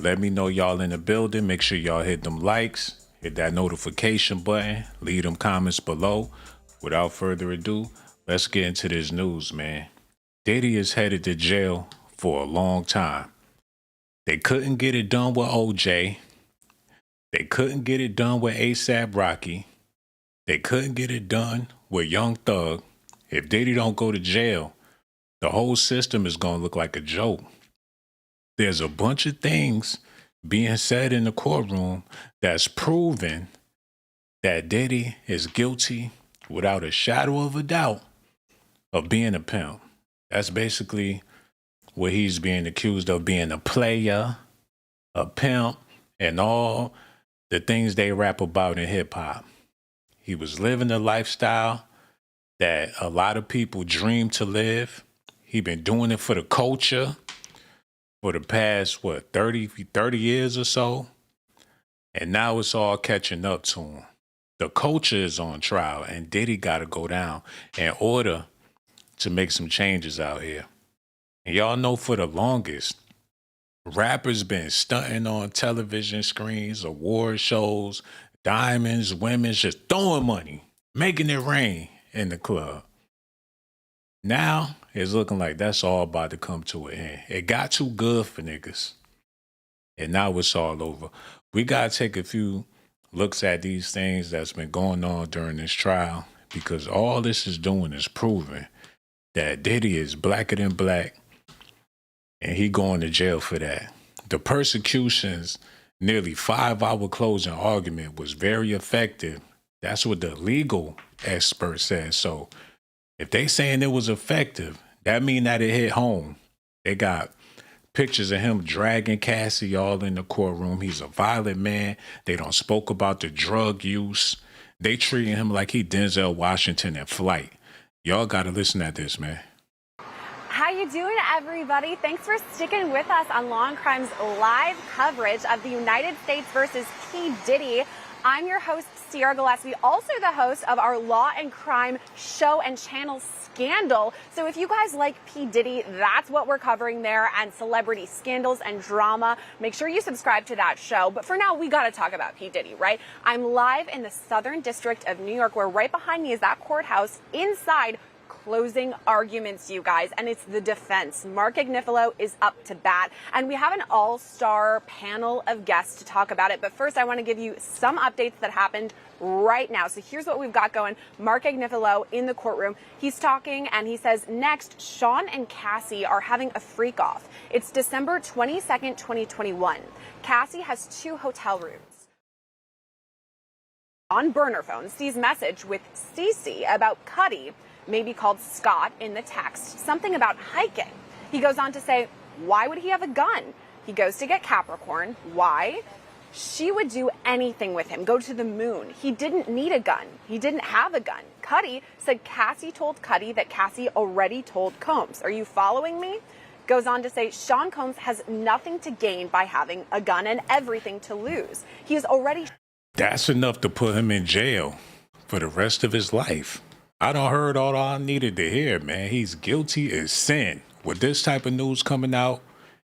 Let me know y'all in the building. Make sure y'all hit them likes, hit that notification button, leave them comments below. Without further ado, let's get into this news, man. Diddy is headed to jail for a long time. They couldn't get it done with OJ. They couldn't get it done with ASAP Rocky. They couldn't get it done with Young Thug. If Diddy don't go to jail, the whole system is going to look like a joke. There's a bunch of things being said in the courtroom that's proven that Diddy is guilty without a shadow of a doubt of being a pimp. That's basically what he's being accused of, being a player, a pimp, and all the things they rap about in hip hop. He was living a lifestyle that a lot of people dream to live. He been doing it for the culture for the past, 30 years or so. And now it's all catching up to him. The culture is on trial, and Diddy got to go down in order to make some changes out here. And y'all know for the longest, rappers been stunting on television screens, award shows, diamonds, women, just throwing money, making it rain in the club. Now it's looking like that's all about to come to an end. It got too good for niggas. And now it's all over. We got to take a few looks at these things that's been going on during this trial, because all this is doing is proving that Diddy is blacker than black, and he going to jail for that. The Prosecution's nearly 5-hour closing argument was very effective. That's what the legal expert said. So if they saying it was effective, that mean that it hit home. They got pictures of him dragging Cassie all in the courtroom. He's a violent man. They don't spoke about the drug use. They treating him like he Denzel Washington in Flight. Y'all got to listen at this, man. How you doing, everybody? Thanks for sticking with us on Law and Crime's live coverage of the United States versus P. Diddy. I'm your host, Sierra Gillespie, also the host of our Law and Crime show and channel Scandal. So if you guys like P. Diddy, that's what we're covering there, and celebrity scandals and drama. Make sure you subscribe to that show. But for now, we got to talk about P. Diddy, right? I'm live in the Southern District of New York, where right behind me is that courthouse. Inside, closing arguments, you guys, and it's the defense. Mark Agnifilo is up to bat, and we have an all-star panel of guests to talk about it. But first, I want to give you some updates that happened right now. So here's what we've got going. Mark Agnifilo in the courtroom. He's talking, and he says, next, Shawn and Cassie are having a freak-off. It's December 22nd, 2021. Cassie has 2 hotel rooms. On burner phone, sees message with Cece about Cuddy, maybe called Scott in the text, something about hiking. He goes on to say, why would he have a gun? He goes to get Capricorn. Why? She would do anything with him, go to the moon. He didn't need a gun. He didn't have a gun. Cuddy said Cassie told Cuddy that Cassie already told Combs. Are you following me? Goes on to say Sean Combs has nothing to gain by having a gun and everything to lose. He is already... That's enough to put him in jail for the rest of his life. I done heard all I needed to hear, man. He's guilty as sin. With this type of news coming out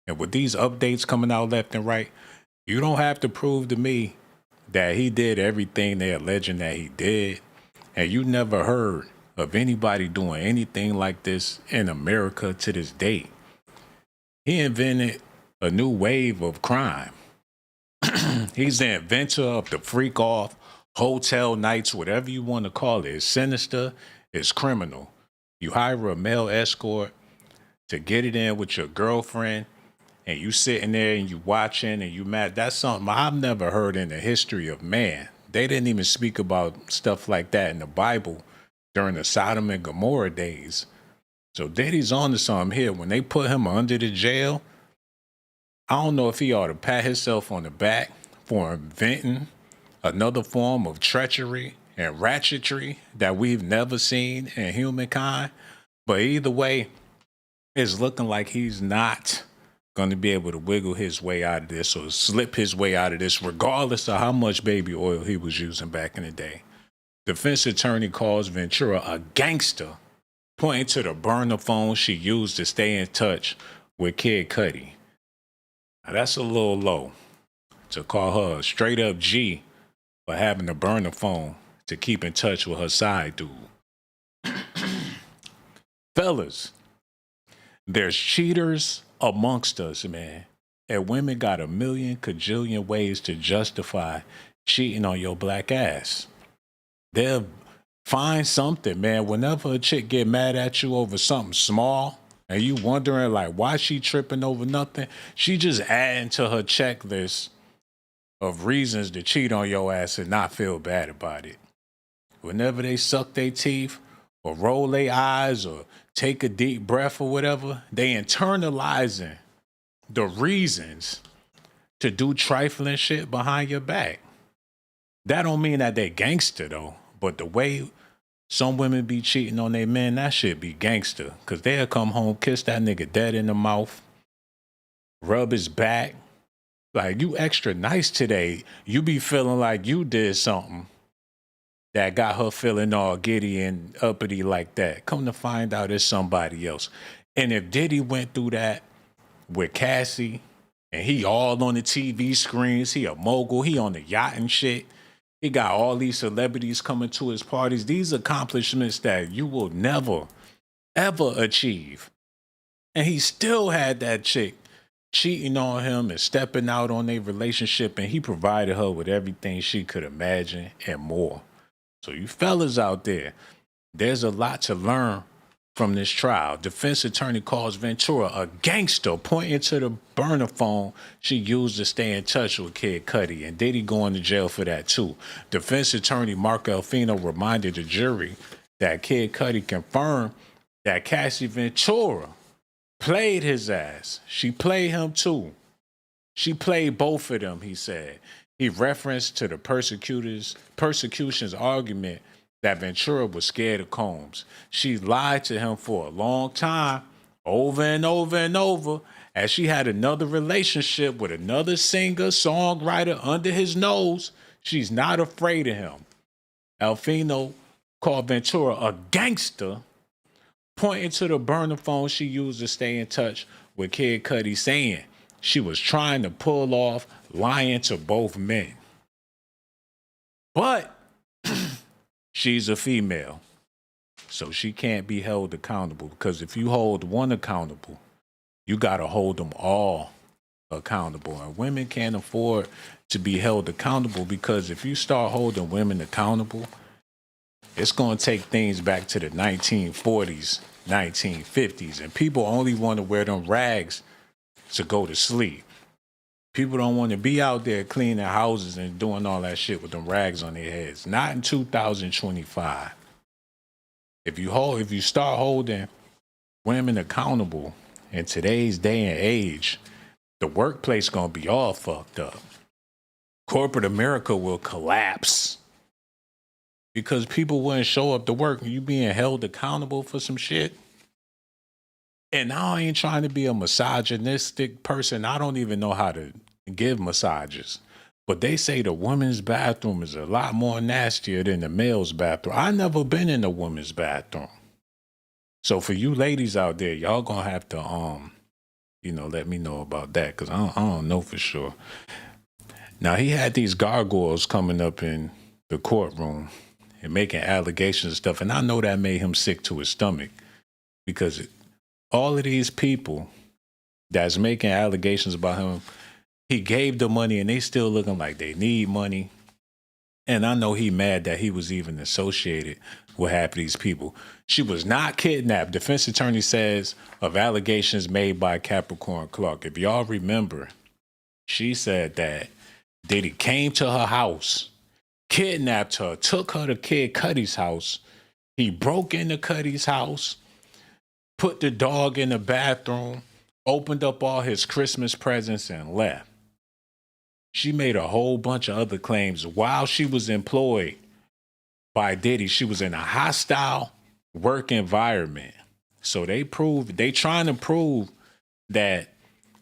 and with these updates coming out left and right, you don't have to prove to me that he did everything they're alleging that he did. And you never heard of anybody doing anything like this in America to this day. He invented a new wave of crime. He's the inventor of the freak off, hotel nights, whatever you want to call it. It's sinister, it's criminal. You hire a male escort to get it in with your girlfriend, and you sitting there and you watching and you mad. That's something I've never heard in the history of man. They didn't even speak about stuff like that in the Bible during the Sodom and Gomorrah days. So Diddy's on to something here. When they put him under the jail, I don't know if he ought to pat himself on the back for inventing another form of treachery and ratchetry that we've never seen in humankind. But either way, it's looking like he's not going to be able to wiggle his way out of this or slip his way out of this, regardless of how much baby oil he was using back in the day. Defense attorney calls Ventura a gangster, pointing to the burner phone she used to stay in touch with Kid Cudi. Now, that's a little low to call her a straight up G for having to burn the phone to keep in touch with her side dude. Fellas, there's cheaters amongst us, man. And women got a million cajillion ways to justify cheating on your black ass. They'll find something, man. Whenever a chick get mad at you over something small and you wondering like why she tripping over nothing, she just adding to her checklist of reasons to cheat on your ass and not feel bad about it. Whenever they suck their teeth or roll their eyes or take a deep breath or whatever, they internalizing the reasons to do trifling shit behind your back. That don't mean that they gangster though, but the way some women be cheating on their men, that shit be gangster. Cause they'll come home, kiss that nigga dead in the mouth, rub his back. Like, you extra nice today. You be feeling like you did something that got her feeling all giddy and uppity like that. Come to find out it's somebody else. And if Diddy went through that with Cassie and he all on the TV screens, he a mogul, he on the yacht and shit. He got all these celebrities coming to his parties. These accomplishments that you will never, ever achieve. And he still had that chick cheating on him and stepping out on their relationship, and he provided her with everything she could imagine and more. So you fellas out there, there's a lot to learn from this trial. Defense attorney calls Ventura a gangster, pointing to the burner phone she used to stay in touch with Kid Cudi, and Diddy going to jail for that too. Defense attorney Mark Alfino reminded the jury that Kid Cudi confirmed that Cassie Ventura played his ass. She played him too. She played both of them, he said. He referenced to the persecution's argument that Ventura was scared of Combs. She lied to him for a long time, over and over and over, as she had another relationship with another singer, songwriter under his nose. She's not afraid of him. Alfino called Ventura a gangster, pointing to the burner phone she used to stay in touch with Kid Cudi, saying she was trying to pull off lying to both men. But she's a female, so she can't be held accountable, because if you hold one accountable, you got to hold them all accountable. And women can't afford to be held accountable, because if you start holding women accountable, it's going to take things back to the 1940s, 1950s, and people only want to wear them rags to go to sleep. People don't want to be out there cleaning houses and doing all that shit with them rags on their heads. Not in 2025. If you start holding women accountable in today's day and age, the workplace gonna be all fucked up. Corporate America will collapse because people wouldn't show up to work and you being held accountable for some shit. And I ain't trying to be a misogynistic person. I don't even know how to give massages. But they say the women's bathroom is a lot more nastier than the male's bathroom. I never been in a women's bathroom. So for you ladies out there, y'all gonna have to, let me know about that, because I don't know for sure. Now, he had these gargoyles coming up in the courtroom and making allegations and stuff. And I know that made him sick to his stomach, because all of these people that's making allegations about him, he gave the money and they still looking like they need money. And I know he mad that he was even associated with half of these people. She was not kidnapped. Defense attorney says of allegations made by Capricorn Clark. If y'all remember, she said that Diddy came to her house, kidnapped her, took her to Kid Cudi's house. He broke into Cudi's house, put the dog in the bathroom, opened up all his Christmas presents and left. She made a whole bunch of other claims while she was employed by Diddy. She was in a hostile work environment. So they trying to prove that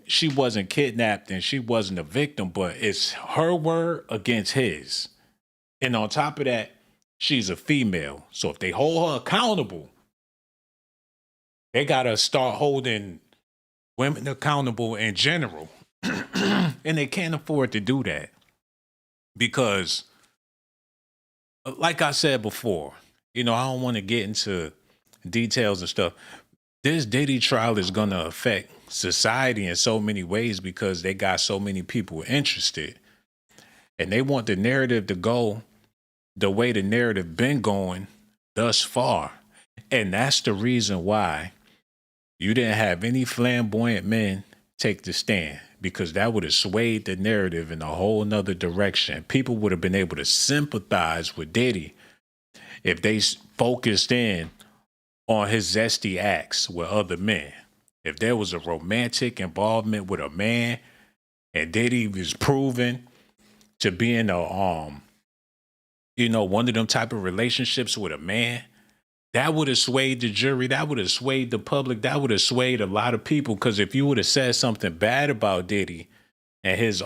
she wasn't kidnapped and she wasn't a victim, but it's her word against his. And on top of that, she's a female. So if they hold her accountable, they got to start holding women accountable in general. And they can't afford to do that because, like I said before, I don't want to get into details and stuff. This Diddy trial is going to affect society in so many ways because they got so many people interested. And they want the narrative to go the way the narrative been going thus far. And that's the reason why you didn't have any flamboyant men take the stand, because that would have swayed the narrative in a whole nother direction. People would have been able to sympathize with Diddy if they focused in on his zesty acts with other men. If there was a romantic involvement with a man and Diddy was proven to be in a, one of them type of relationships with a man, that would have swayed the jury. That would have swayed the public. That would have swayed a lot of people. Because if you would have said something bad about Diddy and his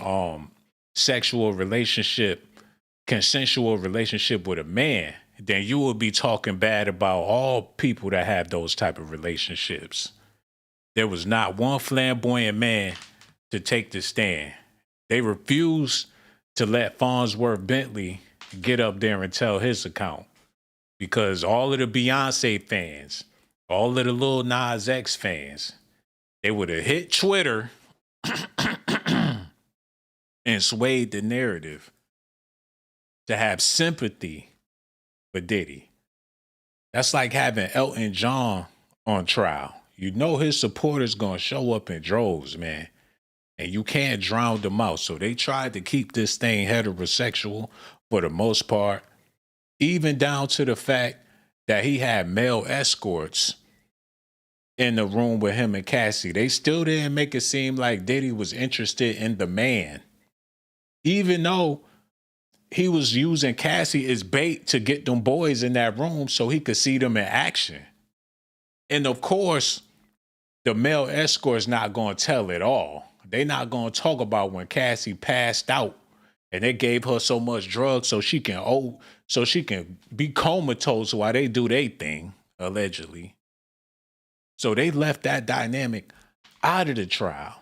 sexual relationship, consensual relationship with a man, then you would be talking bad about all people that have those type of relationships. There was not one flamboyant man to take the stand. They refused to let Farnsworth Bentley get up there and tell his account. Because all of the Beyonce fans, all of the Lil Nas X fans, they would have hit Twitter and swayed the narrative to have sympathy for Diddy. That's like having Elton John on trial. You know his supporters gonna show up in droves, man. And you can't drown them out. So they tried to keep this thing heterosexual for the most part. Even down to the fact that he had male escorts in the room with him and Cassie. They still didn't make it seem like Diddy was interested in the man. Even though he was using Cassie as bait to get them boys in that room so he could see them in action. And of course, the male escort's not going to tell it all. They're not going to talk about when Cassie passed out and they gave her so much drugs so she can be comatose while they do their thing, allegedly. So they left that dynamic out of the trial.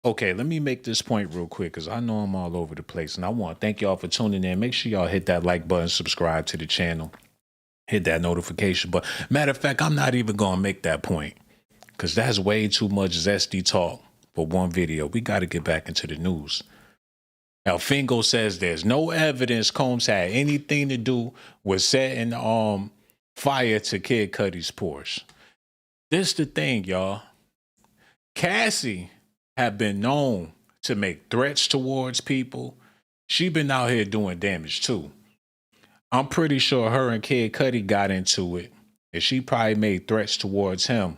Okay, let me make this point real quick because I know I'm all over the place. And I want to thank y'all for tuning in. Make sure y'all hit that like button, subscribe to the channel, hit that notification button. Matter of fact, I'm not even going to make that point because that's way too much zesty talk for one video. We got to get back into the news. Now, Fingo says there's no evidence Combs had anything to do with setting fire to Kid Cudi's Porsche. This the thing, y'all. Cassie had been known to make threats towards people. She been out here doing damage too. I'm pretty sure her and Kid Cudi got into it, and she probably made threats towards him.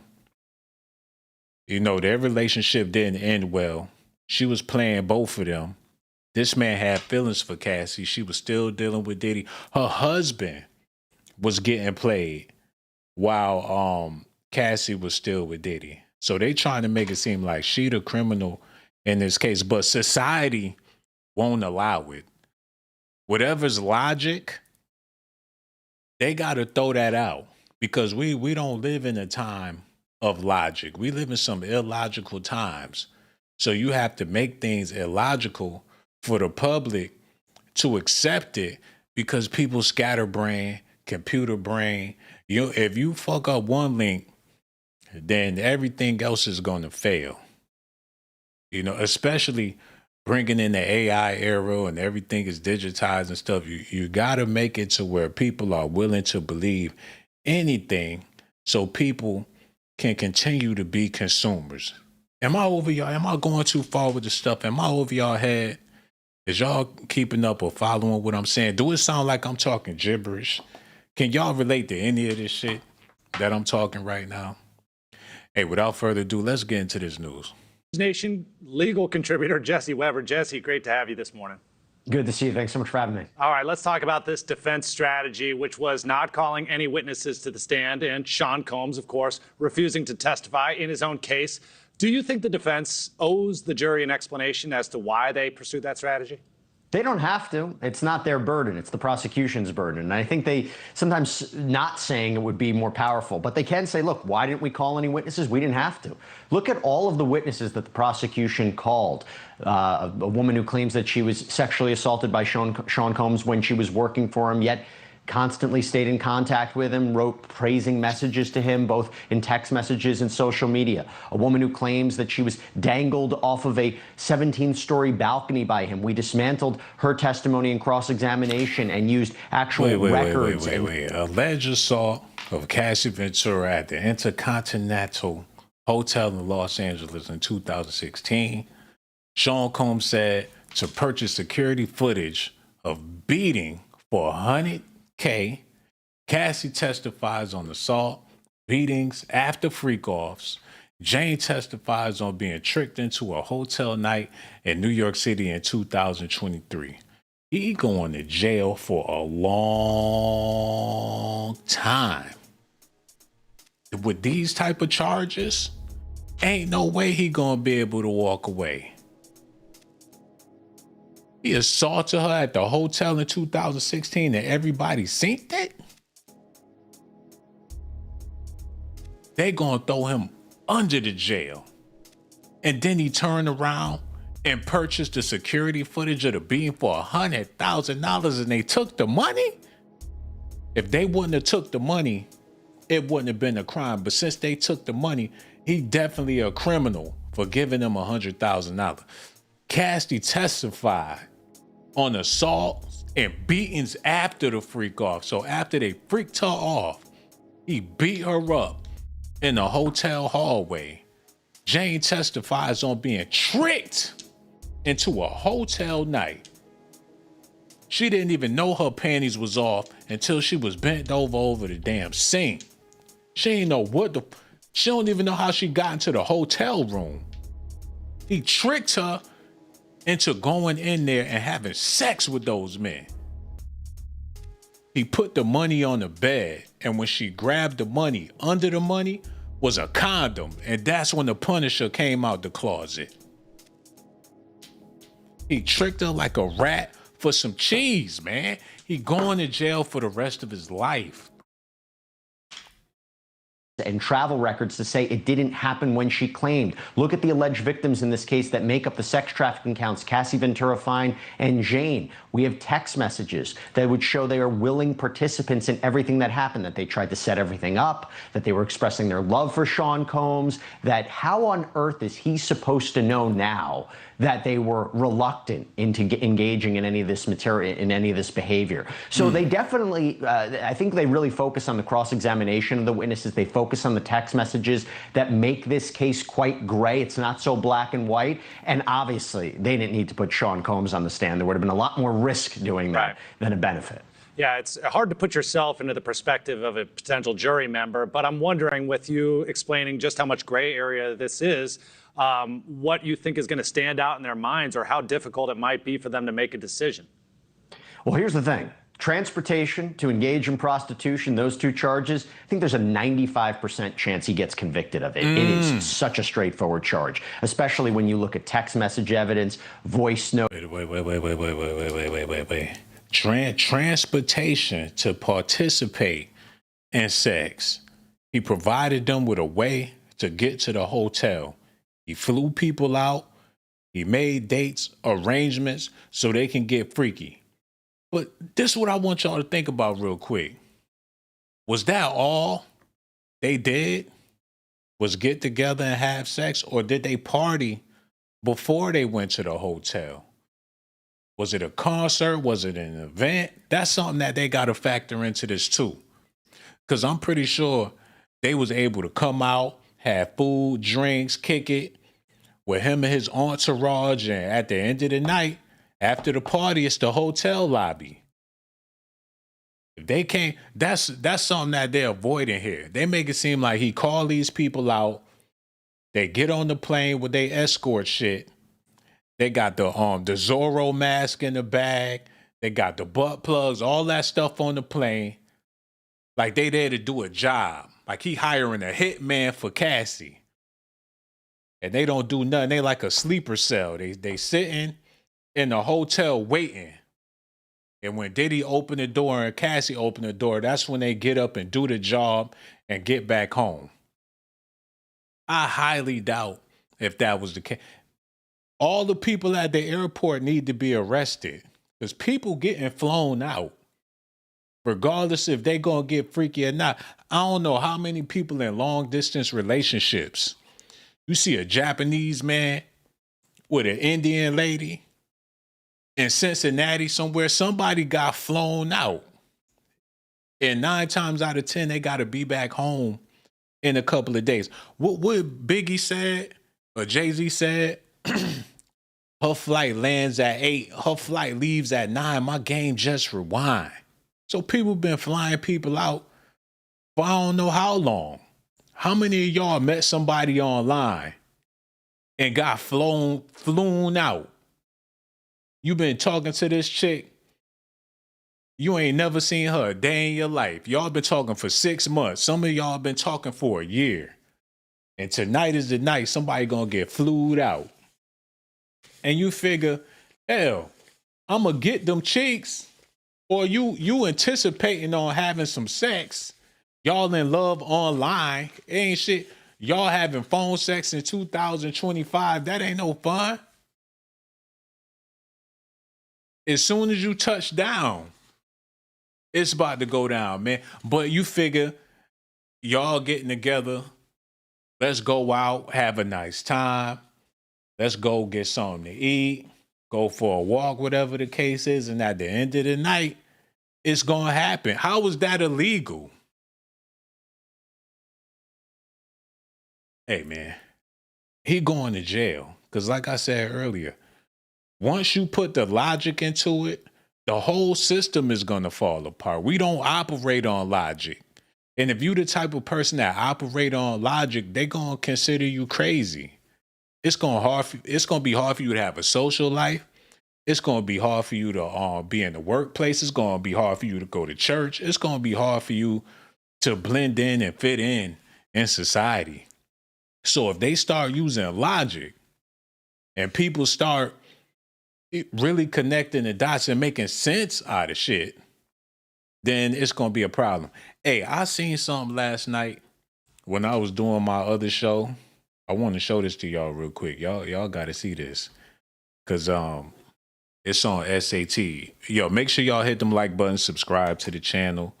Their relationship didn't end well. She was playing both of them. This man had feelings for Cassie. She was still dealing with Diddy. Her husband was getting played while Cassie was still with Diddy. So they trying to make it seem like she the criminal in this case, but society won't allow it. Whatever's logic, they got to throw that out because we don't live in a time of logic. We live in some illogical times. So you have to make things illogical for the public to accept it because people scatterbrain, computer brain. If you fuck up one link, then everything else is going to fail. Especially bringing in the AI era and everything is digitized and stuff. You got to make it to where people are willing to believe anything so people can continue to be consumers. Am I over y'all? Am I going too far with the stuff? Am I over y'all head? Is y'all keeping up or following what I'm saying? Do it sound like I'm talking gibberish? Can y'all relate to any of this shit that I'm talking right now? Hey, without further ado, let's get into this news. Nation legal contributor Jesse Weber. Jesse, great to have you this morning. Good to see you. Thanks so much for having me. All right, let's talk about this defense strategy, which was not calling any witnesses to the stand, and Shawn Combs, of course, refusing to testify in his own case. Do you think the defense owes the jury an explanation as to why they pursued that strategy? They don't have to. It's not their burden. It's the prosecution's burden. And I think they sometimes not saying it would be more powerful, but they can say, look, why didn't we call any witnesses? We didn't have to. Look at all of the witnesses that the prosecution called. A woman who claims that she was sexually assaulted by Shawn Combs when she was working for him, yet constantly stayed in contact with him, wrote praising messages to him, both in text messages and social media. A woman who claims that she was dangled off of a 17-story balcony by him. We dismantled her testimony and cross-examination and used actual records. Wait. Alleged assault of Cassie Ventura at the Intercontinental Hotel in Los Angeles in 2016. Shawn Combs said to purchase security footage of beating for $100K. Cassie testifies on assault, beatings after freak-offs. Jane testifies on being tricked into a hotel night in New York City in 2023. He going to jail for a long time. With these type of charges, ain't no way he gonna be able to walk away. He assaulted her at the hotel in 2016 and everybody seen that? They gonna throw him under the jail. And then he turned around and purchased the security footage of the beating for $100,000 and they took the money? If they wouldn't have took the money, it wouldn't have been a crime. But since they took the money, he definitely a criminal for giving them $100,000. Cassie testified on assaults and beatings after the freak off. So after they freaked her off, he beat her up in the hotel hallway. Jane testifies on being tricked into a hotel night. She didn't even know her panties was off until she was bent over the damn sink. She ain't know she don't even know how she got into the hotel room. He tricked her into going in there and having sex with those men. He put the money on the bed, and when she grabbed the money, under the money was a condom, and that's when the Punisher came out the closet. He tricked her like a rat for some cheese, man. He going to jail for the rest of his life. And travel records to say it didn't happen when she claimed. Look at the alleged victims in this case that make up the sex trafficking counts, Cassie Ventura Fine and Jane. We have text messages that would show they are willing participants in everything that happened, that they tried to set everything up, that they were expressing their love for Shawn Combs, that how on earth is he supposed to know now that they were reluctant into engaging in any of this material, in any of this behavior. So they definitely, I think they really focus on the cross-examination of the witnesses. They focus on the text messages that make this case quite gray. It's not so black and white. And obviously, they didn't need to put Shawn Combs on the stand. There would have been a lot more risk doing that than a benefit. Yeah, it's hard to put yourself into the perspective of a potential jury member, but I'm wondering, with you explaining just how much gray area this is, what you think is going to stand out in their minds, or how difficult it might be for them to make a decision. Well, here's the thing. Transportation to engage in prostitution, those two charges, I think there's a 95% chance he gets convicted of it. It is such a straightforward charge, especially when you look at text message evidence, voice note. Wait. Transportation to participate in sex. He provided them with a way to get to the hotel. He flew people out. He made dates, arrangements so they can get freaky. But this is what I want y'all to think about real quick. Was that all they did? Was get together and have sex? Or did they party before they went to the hotel? Was it a concert? Was it an event? That's something that they got to factor into this too. Because I'm pretty sure they was able to come out, have food, drinks, kick it with him and his entourage. And at the end of the night, after the party, it's the hotel lobby. If they can't, that's something that they're avoiding here. They make it seem like he called these people out. They get on the plane with their escort shit. They got the Zorro mask in the bag. They got the butt plugs, all that stuff on the plane. Like they there to do a job. Like he hiring a hitman for Cassie. And they don't do nothing. They like a sleeper cell. They sitting in the hotel waiting. And when Diddy opened the door and Cassie opened the door, that's when they get up and do the job and get back home. I highly doubt if that was the case. All the people at the airport need to be arrested because people getting flown out, regardless if they gonna get freaky or not. I don't know how many people in long distance relationships. You see a Japanese man with an Indian lady in Cincinnati somewhere, somebody got flown out. And 9 times out of 10, they got to be back home in a couple of days. What Biggie said, or Jay-Z said, her flight lands at 8, her flight leaves at 9, my game just rewind. So people been flying people out for I don't know how long. How many of y'all met somebody online and got flown out? You been talking to this chick, you ain't never seen her a day in your life. Y'all been talking for 6 months. Some of y'all been talking for a year. And tonight is the night somebody gonna get flued out. And you figure, hell, I'm gonna get them cheeks. Or you anticipating on having some sex. Y'all in love online. It ain't shit. Y'all having phone sex in 2025. That ain't no fun. As soon as you touch down, it's about to go down, man. But you figure y'all getting together. Let's go out, have a nice time. Let's go get something to eat, go for a walk, whatever the case is. And at the end of the night, it's going to happen. How is that illegal? Hey, man, he going to jail. Because like I said earlier, once you put the logic into it, the whole system is going to fall apart. We don't operate on logic. And if you the type of person that operate on logic, they going to consider you crazy. It's going to be hard for you to have a social life. It's going to be hard for you to be in the workplace. It's going to be hard for you to go to church. It's going to be hard for you to blend in and fit in society. So if they start using logic and people start really connecting the dots and making sense out of shit, then it's going to be a problem. Hey, I seen something last night when I was doing my other show. I want to show this to y'all real quick. Y'all got to see this because it's on SAT. Yo, make sure y'all hit them like buttons, subscribe to the channel,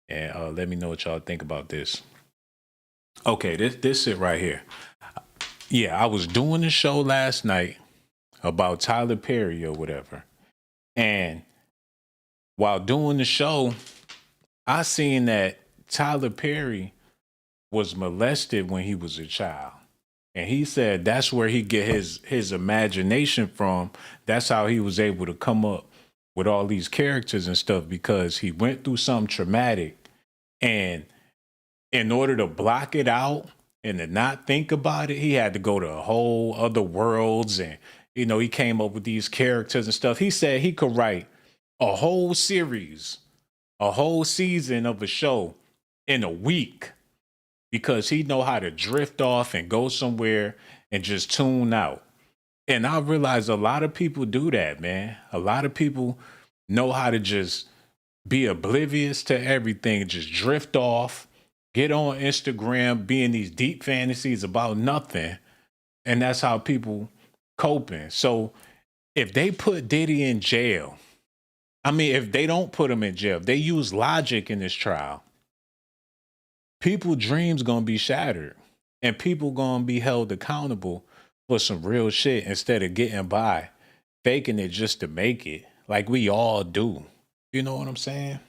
and let me know what y'all think about this. Okay, this it right here. Yeah, I was doing the show last night about Tyler Perry or whatever. And while doing the show, I seen that Tyler Perry was molested when he was a child. And he said that's where he get his imagination from. That's how he was able to come up with all these characters and stuff, because he went through something traumatic. And in order to block it out and to not think about it, he had to go to a whole other worlds. And, you know, he came up with these characters and stuff. He said he could write a whole series, a whole season of a show in a week, because he know how to drift off and go somewhere and just tune out. And I realize a lot of people do that, man. A lot of people know how to just be oblivious to everything, just drift off, get on Instagram, be in these deep fantasies about nothing. And that's how people coping. So if they put Diddy in jail, I mean, if they don't put him in jail, they use logic in this trial, people's dreams gonna be shattered and people gonna be held accountable for some real shit instead of getting by, faking it just to make it, like we all do. You know what I'm saying?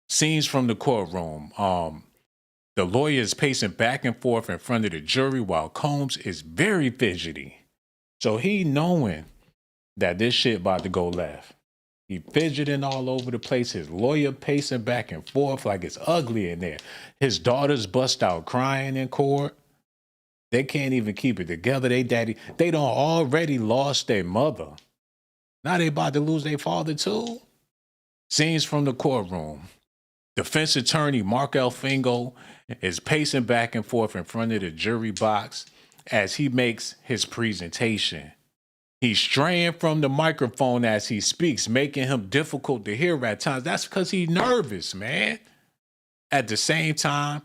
Scenes from the courtroom. The lawyer is pacing back and forth in front of the jury while Combs is very fidgety. So he knowing that this shit about to go left. He fidgeting all over the place. His lawyer pacing back and forth like it's ugly in there. His daughters bust out crying in court. They can't even keep it together. They done already lost their mother. Now they about to lose their father too. Scenes from the courtroom. Defense attorney Mark Elfingo is pacing back and forth in front of the jury box as he makes his presentation. He's straying from the microphone as he speaks, making him difficult to hear at times. That's because he's nervous, man. At the same time,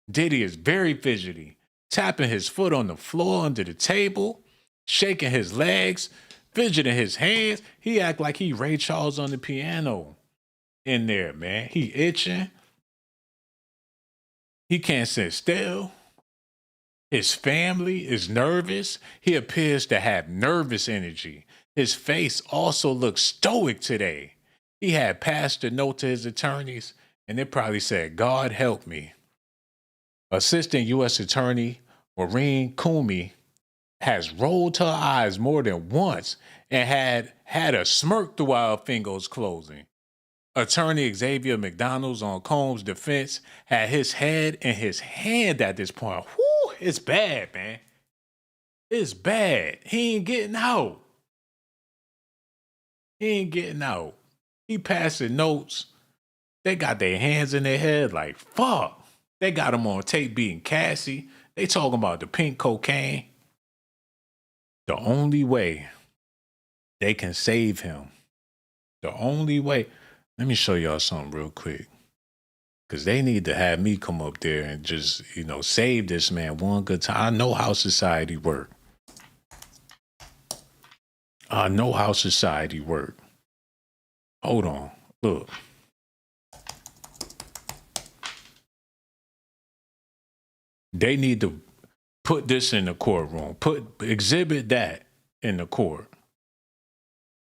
Diddy is very fidgety, tapping his foot on the floor under the table, shaking his legs, fidgeting his hands. He act like he Ray Charles on the piano in there, man. He itching. He can't sit still. His family is nervous. He appears to have nervous energy. His face also looks stoic today. He had passed a note to his attorneys, and they probably said, "God help me." Assistant U.S. Attorney Maureen Coomey has rolled her eyes more than once and had a smirk throughout her fingers closing. Attorney Xavier McDonald's on Combs' defense had his head in his hand at this point. Whew, it's bad, man. It's bad. He ain't getting out. He ain't getting out. He passing notes. They got their hands in their head like, fuck. They got him on tape beating Cassie. They talking about the pink cocaine. The only way they can save him, the only way, let me show y'all something real quick. Because they need to have me come up there and just, save this man one good time. I know how society work. I know how society work. Hold on. Look. They need to put this in the courtroom. Exhibit that in the court.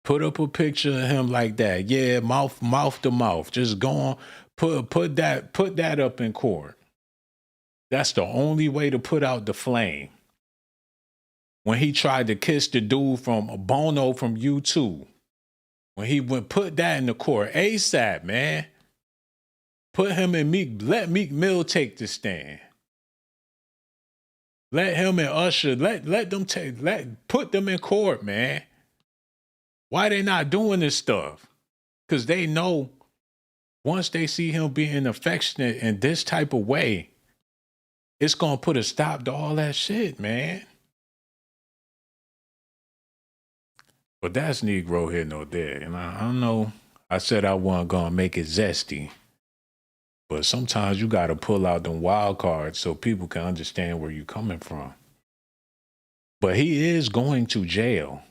Put up a picture of him like that. Yeah, mouth to mouth. Just go on. Put that up in court. That's the only way to put out the flame. When he tried to kiss the dude from Bono from U2, when he went, put that in the court ASAP, man. Put him in Meek. Let Meek Mill take the stand. Let him and Usher. Let them put them in court, man. Why they not doing this stuff? Because they know once they see him being affectionate in this type of way, it's going to put a stop to all that shit, man. But that's Negro here, no there. And I don't know. I said I wasn't going to make it zesty. But sometimes you got to pull out them wild cards so people can understand where you're coming from. But he is going to jail.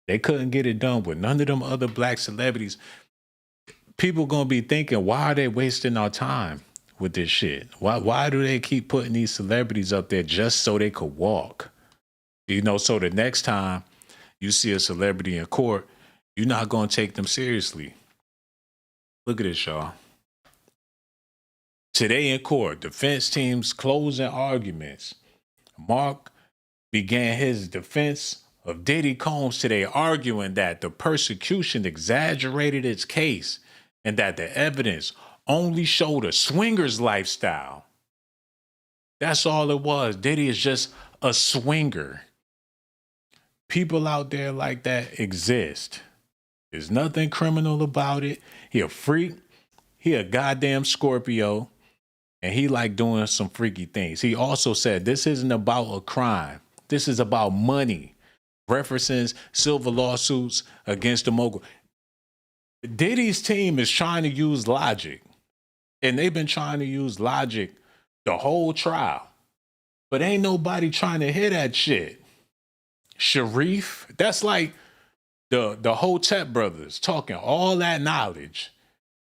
They couldn't get it done with none of them other black celebrities. People going to be thinking, why are they wasting our time with this shit? Why do they keep putting these celebrities up there just so they could walk? So the next time you see a celebrity in court, you're not going to take them seriously. Look at this, y'all. Today in court, defense team's closing arguments. Mark began his defense of Diddy Combs today, arguing that the prosecution exaggerated its case and that the evidence only showed a swinger's lifestyle. That's all it was. Diddy is just a swinger. People out there like that exist. There's nothing criminal about it. He a freak. He a goddamn Scorpio. And he like doing some freaky things. He also said this isn't about a crime. This is about money. References silver lawsuits against the mogul. Diddy's team is trying to use logic. And they've been trying to use logic the whole trial. But ain't nobody trying to hear that shit. Sharif, that's like the Hotep brothers talking all that knowledge.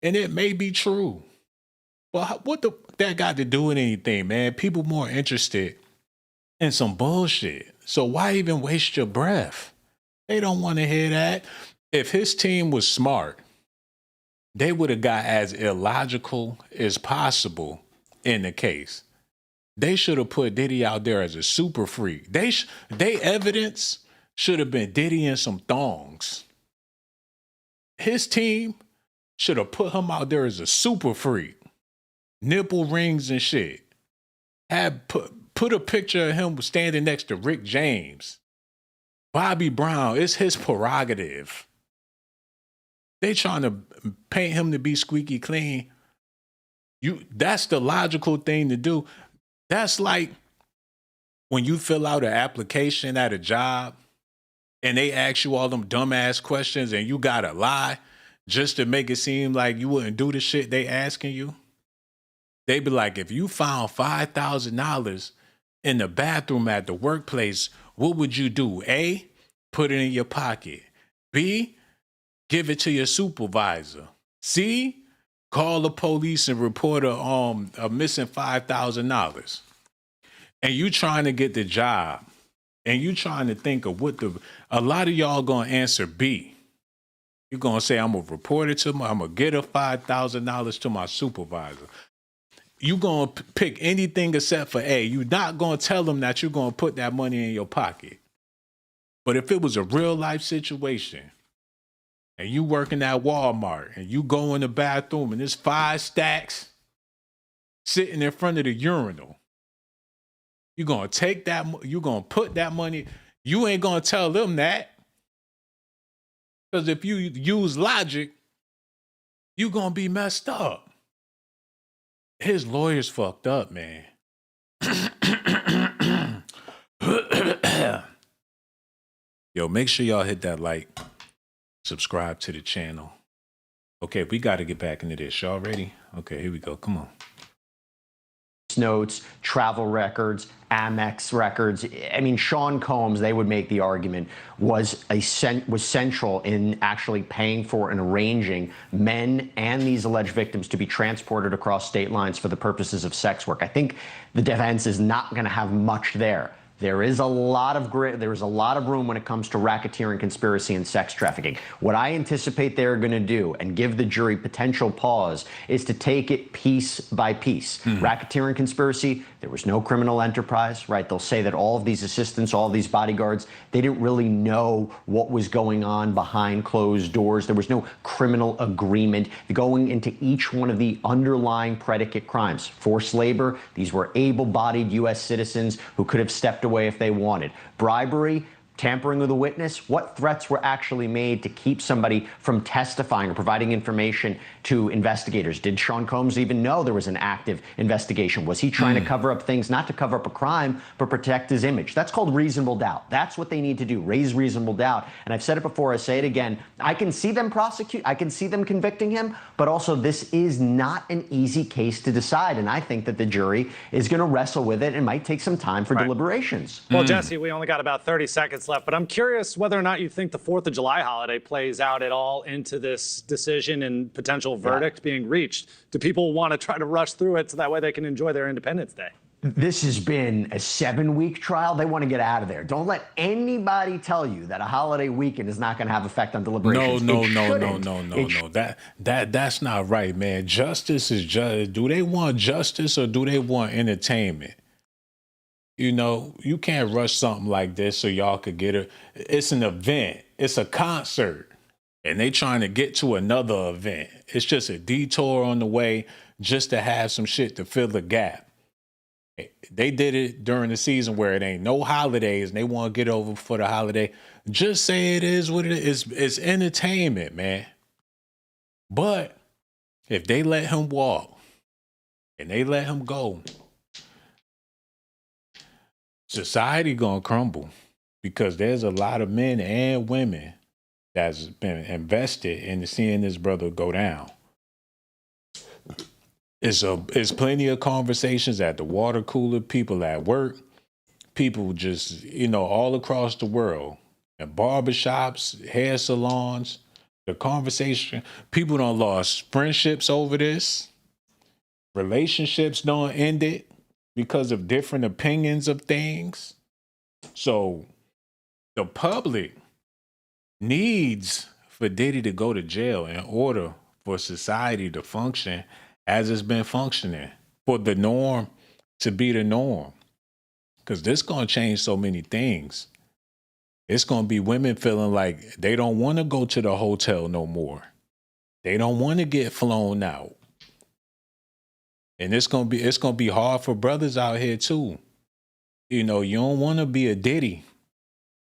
And it may be true. But what that got to do with anything, man? People more interested in some bullshit. So why even waste your breath? They don't want to hear that. If his team was smart, they would have got as illogical as possible in the case. They should have put Diddy out there as a super freak. They evidence should have been Diddy in some thongs. His team should have put him out there as a super freak. Nipple rings and shit. Put a picture of him standing next to Rick James. Bobby Brown, it's his prerogative. They trying to paint him to be squeaky clean. That's the logical thing to do. That's like when you fill out an application at a job and they ask you all them dumbass questions and you gotta lie just to make it seem like you wouldn't do the shit they asking you? They be like, if you found $5,000 in the bathroom at the workplace, what would you do? A, put it in your pocket. B, give it to your supervisor. C, call the police and report a missing $5,000. And you trying to get the job, and you trying to think of a lot of y'all gonna answer B. You're gonna say, I'm gonna report it I'm gonna get a $5,000 to my supervisor. You gonna pick anything except for A. You're not gonna tell them that you're gonna put that money in your pocket. But if it was a real life situation, and you working at Walmart, and you go in the bathroom, and there's 5 stacks sitting in front of the urinal, you're gonna take that, you're gonna put that money, you ain't gonna tell them that. Because if you use logic, you're gonna be messed up. His lawyer's fucked up, man. Yo, make sure y'all hit that like, subscribe to the channel. Okay, we got to get back into this. Y'all ready? Okay, here we go. Come on. Notes, travel records, Amex records. I mean, Shawn Combs, they would make the argument, was central in actually paying for and arranging men and these alleged victims to be transported across state lines for the purposes of sex work. I think the defense is not going to have much there. There is a lot of room when it comes to racketeering, conspiracy, and sex trafficking. What I anticipate they're going to do and give the jury potential pause is to take it piece by piece. Racketeering, conspiracy, there was no criminal enterprise, right? They'll say that all of these assistants, all of these bodyguards, they didn't really know what was going on behind closed doors. There was no criminal agreement going into each one of the underlying predicate crimes. Forced labor, these were able-bodied U.S. citizens who could have stepped away if they wanted. Bribery, tampering with a witness, what threats were actually made to keep somebody from testifying or providing information to investigators? Did Shawn Combs even know there was an active investigation? Was he trying to cover up things, not to cover up a crime, but protect his image? That's called reasonable doubt. That's what they need to do, raise reasonable doubt. And I've said it before, I say it again, I can see them prosecute, I can see them convicting him, but also this is not an easy case to decide. And I think that the jury is going to wrestle with it and might take some time for deliberations. Well, Jesse, we only got about 30 seconds left, but I'm curious whether or not you think the 4th of July holiday plays out at all into this decision and potential verdict being reached. Do people want to try to rush through it so that way they can enjoy their Independence Day? This has been a 7-week trial. They want to get out of there. Don't let anybody tell you that a holiday weekend is not going to have effect on deliberations. No. That's not right, man. Justice is just. Do they want justice or do they want entertainment? You know, you can't rush something like this so y'all could get it. It's an event. It's a concert. And they trying to get to another event. It's just a detour on the way just to have some shit to fill the gap. They did it during the season where it ain't no holidays and they want to get over for the holiday. Just say it is what it is. It's entertainment, man. But if they let him walk and they let him go, society gonna crumble because there's a lot of men and women that's been invested in seeing this brother go down. It's plenty of conversations at the water cooler, people at work, people just, you know, all across the world, at barbershops, hair salons, the conversation, people done lost friendships over this, relationships done ended because of different opinions of things. So the public needs for Diddy to go to jail in order for society to function as it's been functioning, for the norm to be the norm. Because this going to change so many things. It's going to be women feeling like they don't want to go to the hotel no more. They don't want to get flown out. And it's gonna be hard for brothers out here too. You know, you don't want to be a Diddy.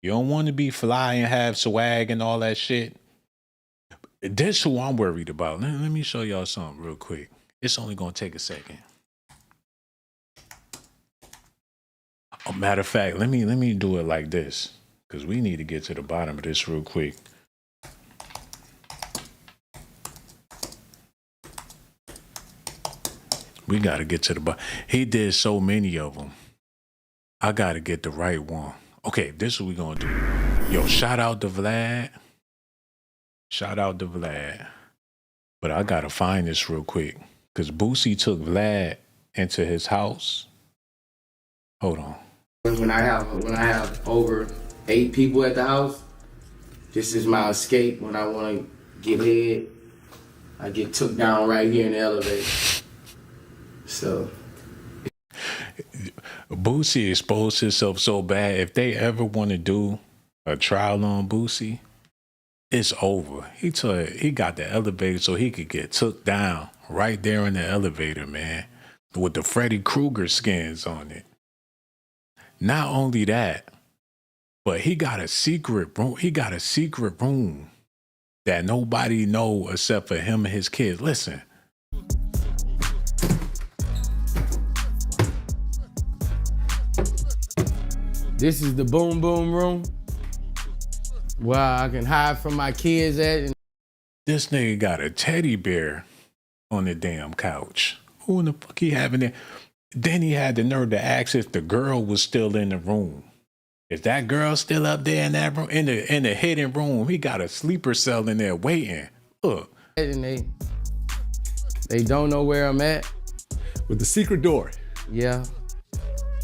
You don't want to be fly and have swag and all that shit. This who I'm worried about. Let me show y'all something real quick. It's only gonna take a second. Oh, matter of fact, let me do it like this, because we need to get to the bottom of this real quick. We got to get to the bottom. He did so many of them. I got to get the right one. Okay, this is what we going to do. Yo, shout out to Vlad. Shout out to Vlad. But I got to find this real quick because Boosie took Vlad into his house. Hold on. When I have over 8 people at the house, this is my escape. When I want to get head, I get took down right here in the elevator. So Boosie exposed himself so bad. If they ever want to do a trial on Boosie, it's over. He got the elevator so he could get took down right there in the elevator, man, with the Freddy Krueger skins on it. Not only that, but he got a secret room. He got a secret room that nobody know except for him and his kids. Listen. this is the boom boom room where I can hide from my kids at. This nigga got a teddy bear on the damn couch. Who in the fuck he having it? Then he had the nerve to ask if the girl was still in the room. Is that girl still up there in that room? In the hidden room. He got a sleeper cell in there waiting. Look. And they don't know where I'm at. With the secret door. Yeah.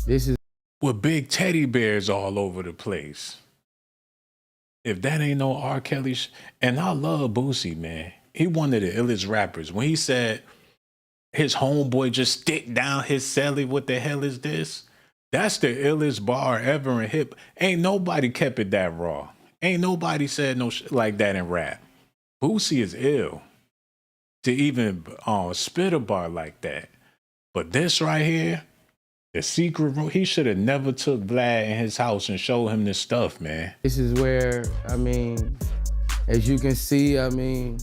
This is With big teddy bears all over the place. If that ain't no R. Kelly and I love Boosie, man. He one of the illest rappers. When he said his homeboy just stick down his celly, what the hell is this? That's the illest bar ever in hip. Ain't nobody kept it that raw. Ain't nobody said no shit like that in rap. Boosie is ill to even spit a bar like that. But this right here, the secret room, he should have never took Vlad in his house and showed him this stuff, man. This is where, I mean, as you can see, I mean,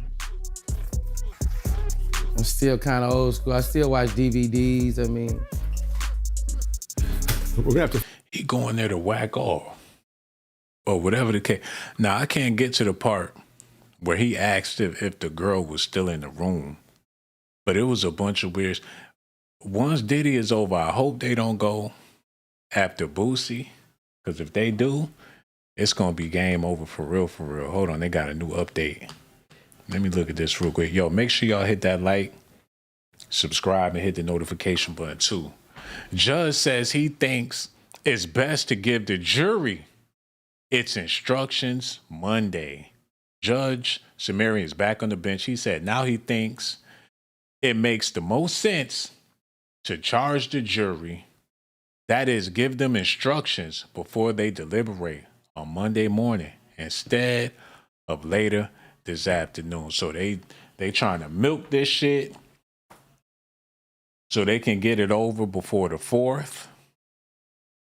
I'm still kind of old school. I still watch DVDs, I mean. We're gonna have to. He going there to whack off. Or whatever the case. Now, I can't get to the part where he asked if the girl was still in the room. But it was a bunch of weird. Once Diddy is over, I hope they don't go after Boosie. Because if they do, it's going to be game over for real, for real. Hold on, they got a new update. Let me look at this real quick. Yo, make sure y'all hit that like, subscribe, and hit the notification button too. Judge says he thinks it's best to give the jury its instructions Monday. Judge Samarian is back on the bench. He said now he thinks it makes the most sense to charge the jury, that is, give them instructions before they deliberate on Monday morning instead of later this afternoon. So they trying to milk this shit so they can get it over before the 4th,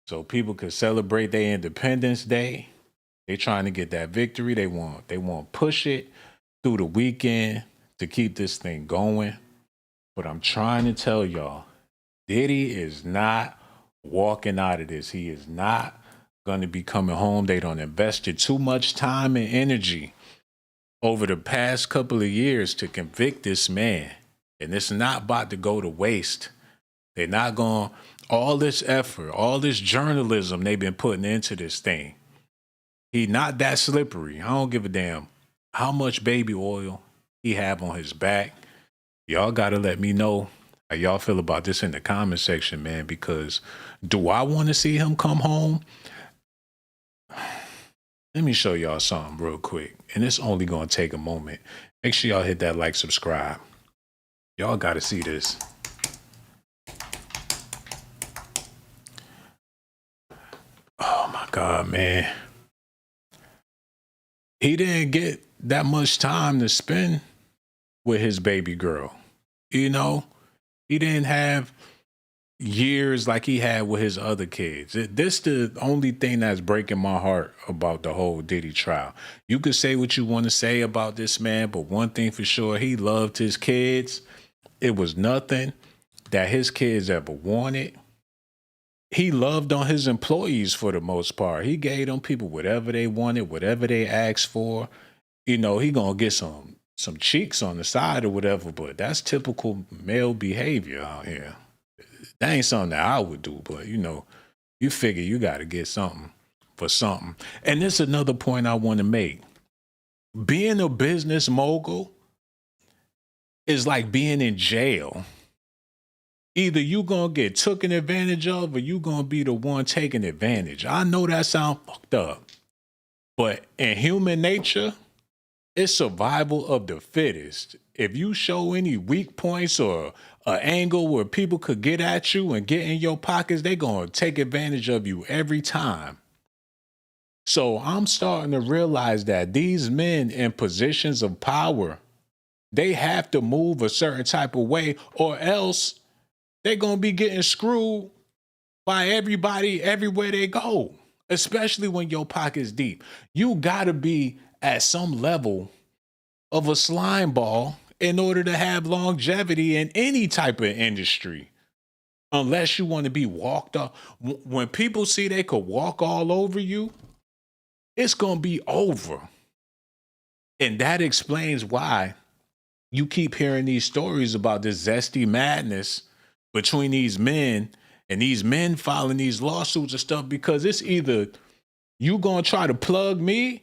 so people can celebrate their Independence Day. They trying to get that victory. They want to push it through the weekend to keep this thing going. But I'm trying to tell y'all, Diddy is not walking out of this. He is not going to be coming home. They done invested too much time and energy over the past couple of years to convict this man. And it's not about to go to waste. They're not going, all this effort, all this journalism they've been putting into this thing. He not that slippery. I don't give a damn how much baby oil he have on his back. Y'all got to let me know how y'all feel about this in the comment section, man, because do I want to see him come home? Let me show y'all something real quick. And it's only going to take a moment. Make sure y'all hit that like, subscribe. Y'all got to see this. Oh my God, man. He didn't get that much time to spend with his baby girl. You know, he didn't have years like he had with his other kids. This the only thing that's breaking my heart about the whole Diddy trial. You could say what you want to say about this man, but one thing for sure, he loved his kids. It was nothing that his kids ever wanted he loved on his employees for the most part. He gave them people whatever they wanted, whatever they asked for. You know, he gonna get some cheeks on the side or whatever, but that's typical male behavior out here. That ain't something that I would do, but you know, you figure you gotta get something for something. And this is another point I want to make. Being a business mogul is like being in jail. Either you gonna get taken advantage of or you gonna be the one taking advantage. I know that sounds fucked up, but in human nature, it's survival of the fittest. If you show any weak points or an angle where people could get at you and get in your pockets, they gonna take advantage of you every time. So I'm starting to realize that these men in positions of power, they have to move a certain type of way or else they're going to be getting screwed by everybody everywhere they go, especially when your pocket's deep. You got to be at some level of a slime ball in order to have longevity in any type of industry, unless you want to be walked off. When people see they could walk all over you, it's going to be over. And that explains why you keep hearing these stories about this zesty madness between these men and these men filing these lawsuits and stuff, because it's either you gonna try to plug me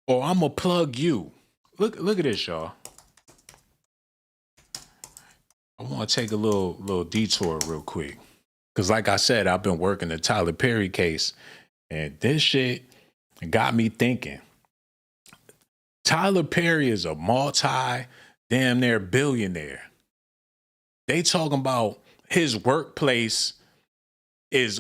or I'm gonna plug you. Look at this, y'all. I want to take a little detour real quick. Because like I said, I've been working the Tyler Perry case, and this shit got me thinking. Tyler Perry is a damn near billionaire. They talking about his workplace is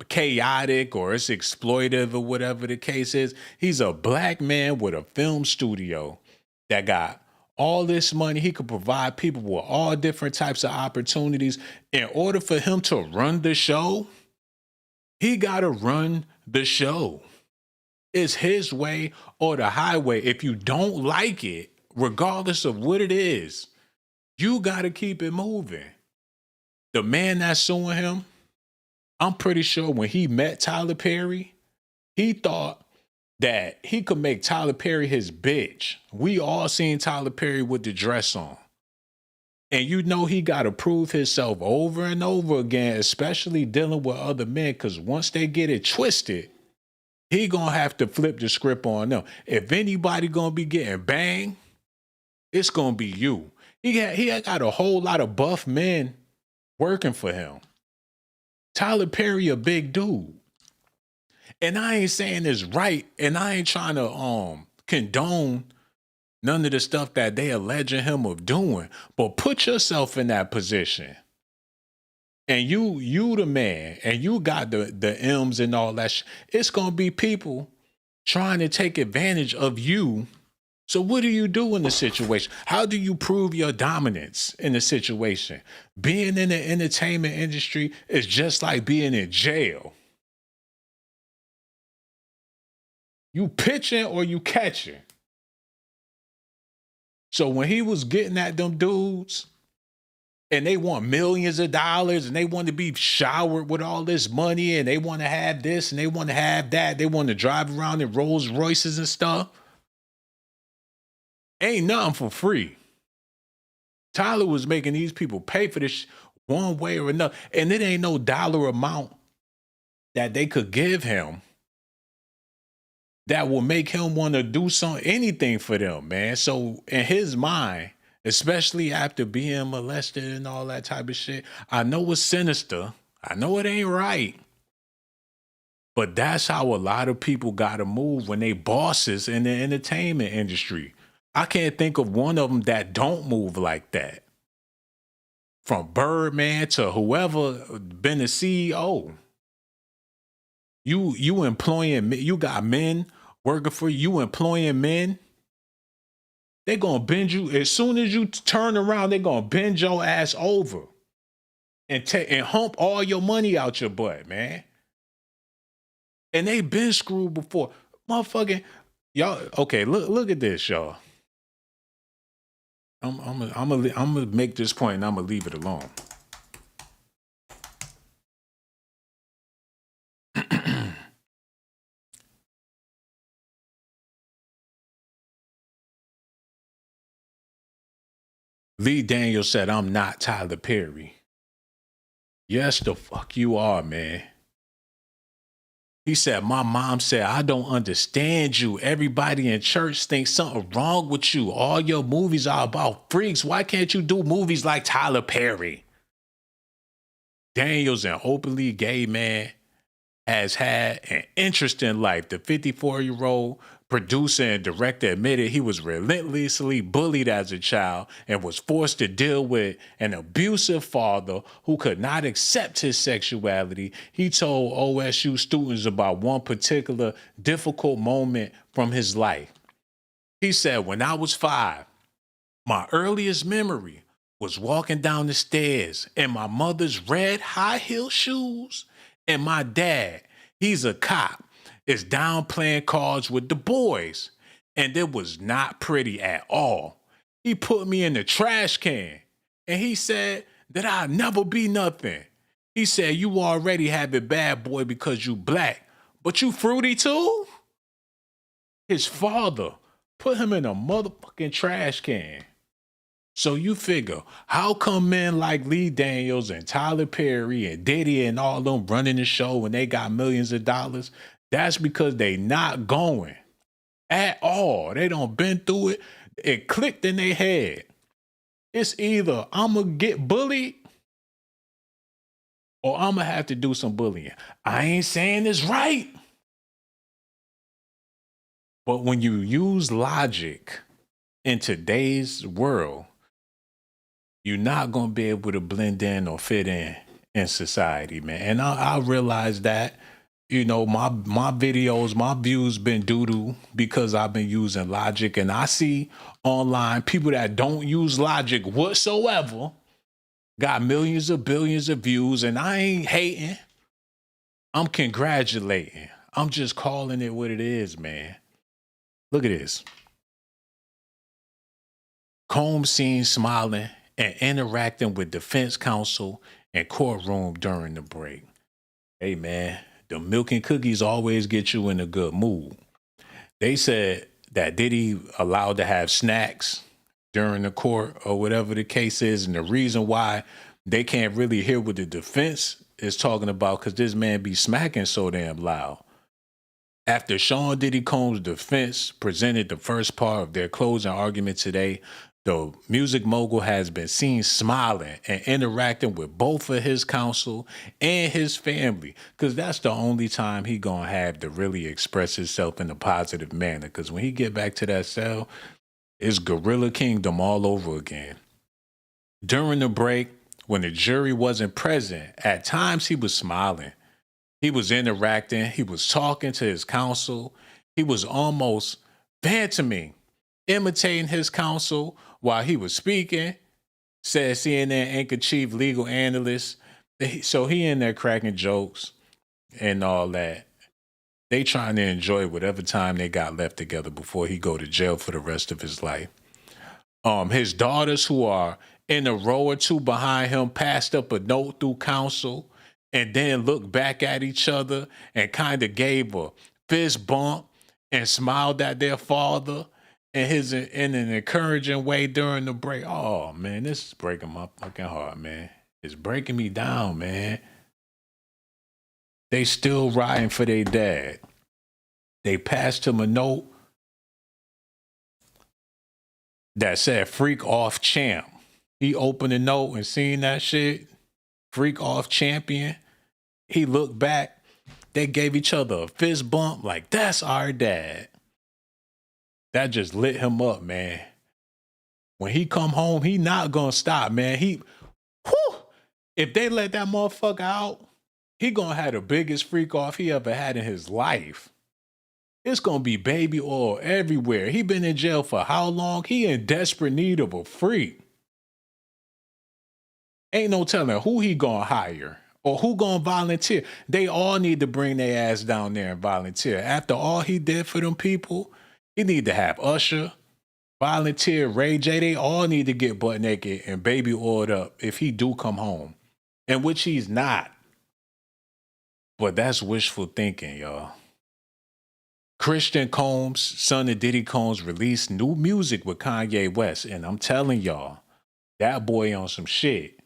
chaotic or it's exploitive or whatever the case is. He's a black man with a film studio that got all this money. He could provide people with all different types of opportunities. In order for him to run the show, he got to run the show. It's his way or the highway. If you don't like it, regardless of what it is, you got to keep it moving. The man that's suing him, I'm pretty sure when he met Tyler Perry, he thought that he could make Tyler Perry his bitch. We all seen Tyler Perry with the dress on. And you know he got to prove himself over and over again, especially dealing with other men, because once they get it twisted, he gonna have to flip the script on them. If anybody gonna be getting banged, it's gonna be you. He got a whole lot of buff men working for him. Tyler Perry a big dude. And I ain't saying it's right, and I ain't trying to condone none of the stuff that they alleging him of doing. But put yourself in that position. And you the man, and you got the M's and all that. It's gonna be people trying to take advantage of you. So what do you do in the situation? How do you prove your dominance in the situation? Being in the entertainment industry is just like being in jail. You pitching or you catching. So when he was getting at them dudes and they want millions of dollars and they want to be showered with all this money and they want to have this and they want to have that, they want to drive around in Rolls Royces and stuff, ain't nothing for free. Tyler was making these people pay for this one way or another. And it ain't no dollar amount that they could give him that will make him want to do anything for them, man. So in his mind, especially after being molested and all that type of shit, I know it's sinister. I know it ain't right. But that's how a lot of people got to move when they bosses in the entertainment industry. I can't think of one of them that don't move like that. From Birdman to whoever been the CEO. You employing, you got men working for you, you employing men. They gonna bend you, as soon as you turn around, they gonna bend your ass over and hump all your money out your butt, man. And they been screwed before. Motherfucking, y'all, okay, look at this, y'all. I'm gonna make this point and I'm gonna leave it alone. Lee Daniels said, I'm not Tyler Perry. Yes, the fuck you are, man. He said, my mom said, I don't understand you. Everybody in church thinks something wrong with you. All your movies are about freaks. Why can't you do movies like Tyler Perry? Daniels, an openly gay man, has had an interesting life. The 54-year-old producer and director admitted he was relentlessly bullied as a child and was forced to deal with an abusive father who could not accept his sexuality. He told OSU students about one particular difficult moment from his life. He said, when I was 5, my earliest memory was walking down the stairs in my mother's red high-heel shoes, and my dad, he's a cop, is down playing cards with the boys, and it was not pretty at all. He put me in the trash can, and he said that I'll never be nothing. He said, you already have it bad, boy, because you black, but you fruity too? His father put him in a motherfucking trash can. So you figure, how come men like Lee Daniels and Tyler Perry and Diddy and all them running the show when they got millions of dollars? That's because they not going at all. They done been through it. It clicked in their head. It's either I'm going to get bullied or I'm going to have to do some bullying. I ain't saying it's right. But when you use logic in today's world, you're not going to be able to blend in or fit in society, man. And I realize that, you know, my videos, my views been doo-doo because I've been using logic. And I see online people that don't use logic whatsoever got millions of billions of views, and I ain't hating. I'm congratulating. I'm just calling it what it is, man. Look at this. Combs seen smiling and interacting with defense counsel and courtroom during the break. Hey, man, the milk and cookies always get you in a good mood. They said that Diddy allowed to have snacks during the court or whatever the case is, and the reason why they can't really hear what the defense is talking about because this man be smacking so damn loud. After Shawn Diddy Combs' defense presented the first part of their closing argument today, the music mogul has been seen smiling and interacting with both of his counsel and his family, because that's the only time he gonna have to really express himself in a positive manner. Because when he get back to that cell, it's Gorilla Kingdom all over again. During the break, when the jury wasn't present, at times he was smiling. He was interacting. He was talking to his counsel. He was almost phantoming, imitating his counsel while he was speaking, said CNN anchor chief legal analyst. So he in there cracking jokes and all that. They trying to enjoy whatever time they got left together before he go to jail for the rest of his life. His daughters, who are in a row or two behind him, passed up a note through counsel and then looked back at each other and kind of gave a fist bump and smiled at their father in an encouraging way during the break. Oh, man, this is breaking my fucking heart, man. It's breaking me down, man. They still riding for their dad. They passed him a note that said freak off champ. He opened the note and seen that shit. Freak off champion. He looked back. They gave each other a fist bump like, that's our dad. That just lit him up, man. When he come home, he not gonna stop, man. If they let that motherfucker out, he gonna have the biggest freak off he ever had in his life. It's gonna be baby oil everywhere. He been in jail for how long? He in desperate need of a freak. Ain't no telling who he gonna hire or who gonna volunteer. They all need to bring their ass down there and volunteer. After all he did for them people, he need to have Usher, volunteer, Ray J. They all need to get butt naked and baby oiled up if he do come home, and which he's not. But that's wishful thinking, y'all. Christian Combs, son of Diddy Combs, released new music with Kanye West, and I'm telling y'all, That boy on some shit.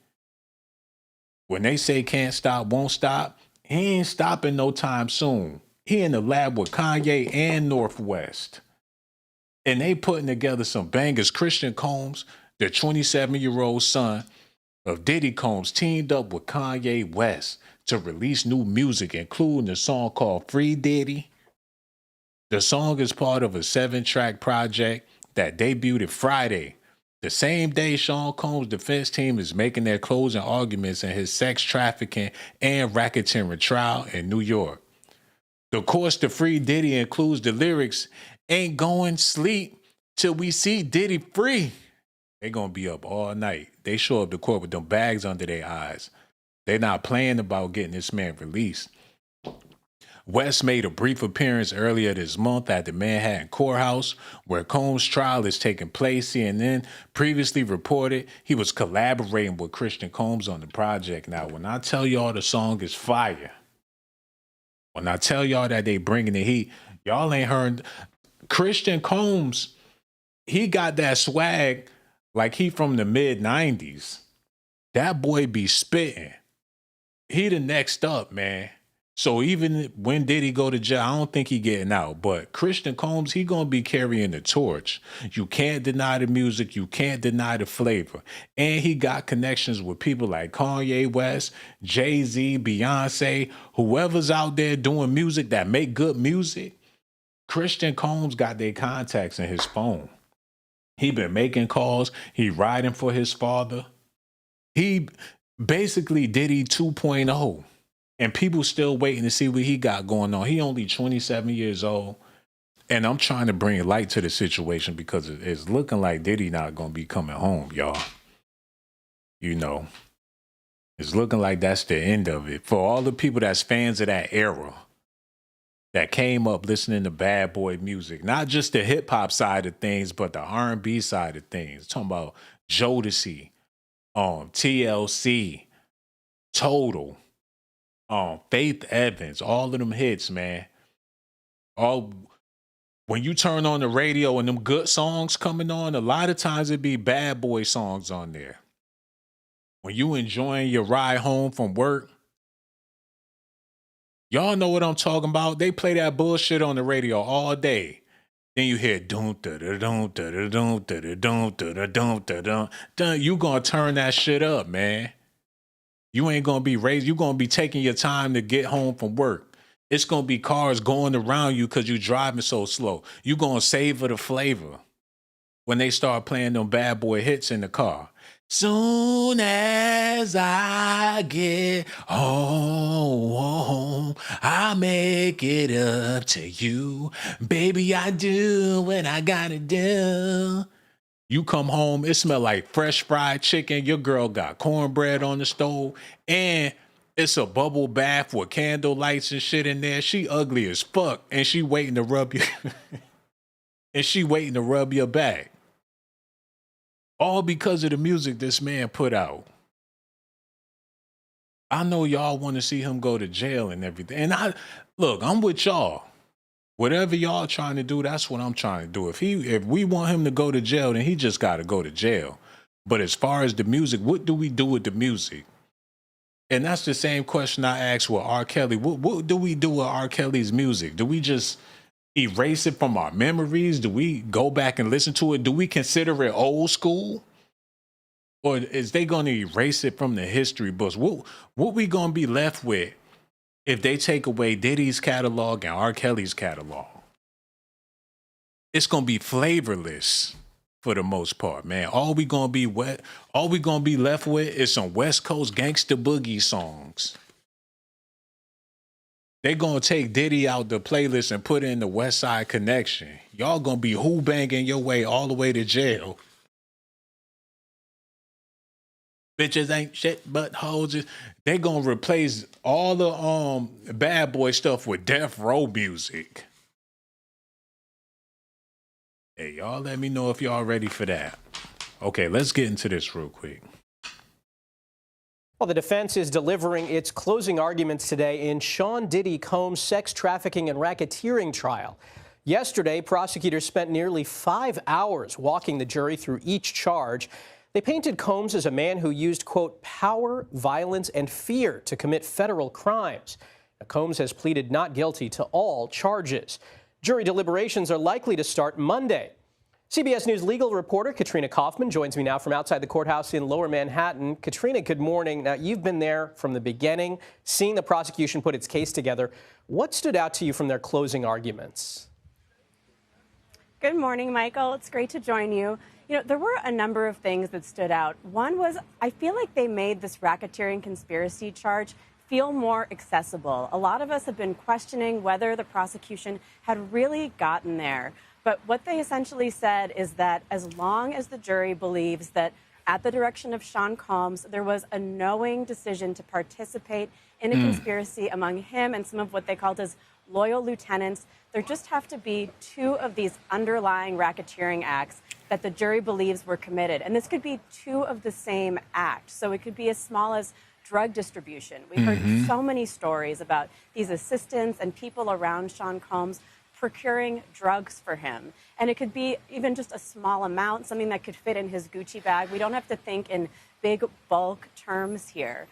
When they say can't stop, won't stop, he ain't stopping no time soon. He in the lab with Kanye and Northwest. And they putting together some bangers. Christian Combs, the 27-year-old son of Diddy Combs, teamed up with Kanye West to release new music, including a song called Free Diddy. The song is part of a 7-track project that debuted Friday, the same day Shawn Combs' defense team is making their closing arguments in his sex trafficking and racketeering trial in New York. The course to Free Diddy includes the lyrics, "Ain't going sleep till we see Diddy free." They gonna be up all night. They show up to court with them bags under their eyes. They're not playing about getting this man released. West made a brief appearance earlier this month at the Manhattan courthouse where Combs' trial is taking place. CNN previously reported he was collaborating with Christian Combs on the project. Now, when I tell y'all the song is fire, when I tell y'all that they bringing the heat, y'all ain't heard. Christian Combs, he got that swag like he from the mid-90s. That boy be spitting. He the next up, man. So even when Diddy go to jail, I don't think he getting out. But Christian Combs, he gonna be carrying the torch. You can't deny the music. You can't deny the flavor. And he got connections with people like Kanye West, Jay-Z, Beyonce, whoever's out there doing music that make good music. Christian Combs got their contacts in his phone. He been making calls. He riding for his father. He basically Diddy 2.0. And people still waiting to see what he got going on. He only 27 years old. And I'm trying to bring light to the situation because it's looking like Diddy not going to be coming home, y'all. You know, it's looking like that's the end of it. For all the people that's fans of that era, that came up listening to bad boy music, not just the hip hop side of things, but the R&B side of things. Talking about Jodeci, TLC, Total, Faith Evans, all of them hits, man. When you turn on the radio and them good songs coming on, a lot of times it be bad boy songs on there. When you enjoying your ride home from work, y'all know what I'm talking about. They play that bullshit on the radio all day. Then you hear doom da da doom da da doom da da doom da da doom da da. You gonna turn that shit up, man. You ain't gonna be raised. You gonna be taking your time to get home from work. It's gonna be cars going around you because you driving so slow. You gonna savor the flavor when they start playing them bad boy hits in the car. Soon as I get home, I'll make it up to you. Baby, I do what I gotta do. You come home, it smell like fresh fried chicken. Your girl got cornbread on the stove, and it's a bubble bath with candle lights and shit in there. She ugly as fuck, and she waiting to rub you, and she waiting to rub your back. All because of the music this man put out. I know y'all want to see him go to jail and everything. And I'm with y'all. Whatever y'all trying to do, that's what I'm trying to do. If we want him to go to jail, then he just got to go to jail. But as far as the music, what do we do with the music? And that's the same question I asked with R. Kelly. What do we do with R. Kelly's music? Do we just erase it from our memories? Do we go back and listen to it? Do we consider it old school? Or is they going to erase it from the history books? What we going to be left with if they take away Diddy's catalog and R. Kelly's catalog? It's going to be flavorless for the most part, man. All we going to be left with is some West Coast gangster boogie songs. They going to take Diddy out the playlist and put in the West Side Connection. Y'all going to be who-banging your way all the way to jail. Bitches ain't shit but hoes. They going to replace all the bad boy stuff with death row music. Hey, y'all let me know if y'all ready for that. Okay, let's get into this real quick. Well, the defense is delivering its closing arguments today in Shawn Diddy Combs' sex trafficking and racketeering trial. Yesterday, prosecutors spent nearly 5 hours walking the jury through each charge. They painted Combs as a man who used, quote, power, violence, and fear to commit federal crimes. Now, Combs has pleaded not guilty to all charges. Jury deliberations are likely to start Monday. CBS News legal reporter Katrina Kaufman joins me now from outside the courthouse in Lower Manhattan. Katrina, good morning. Now, you've been there from the beginning, seeing the prosecution put its case together. What stood out to you from their closing arguments? Good morning, Michael. It's great to join you. You know, there were a number of things that stood out. One was, I feel like they made this racketeering conspiracy charge feel more accessible. A lot of us have been questioning whether the prosecution had really gotten there. But what they essentially said is that as long as the jury believes that at the direction of Shawn Combs, there was a knowing decision to participate in a conspiracy among him and some of what they called his loyal lieutenants, there just have to be two of these underlying racketeering acts that the jury believes were committed. And this could be two of the same act. So it could be as small as drug distribution. We've heard so many stories about these assistants and people around Shawn Combs procuring drugs for him. And it could be even just a small amount, something that could fit in his Gucci bag. We don't have to think in big bulk terms here.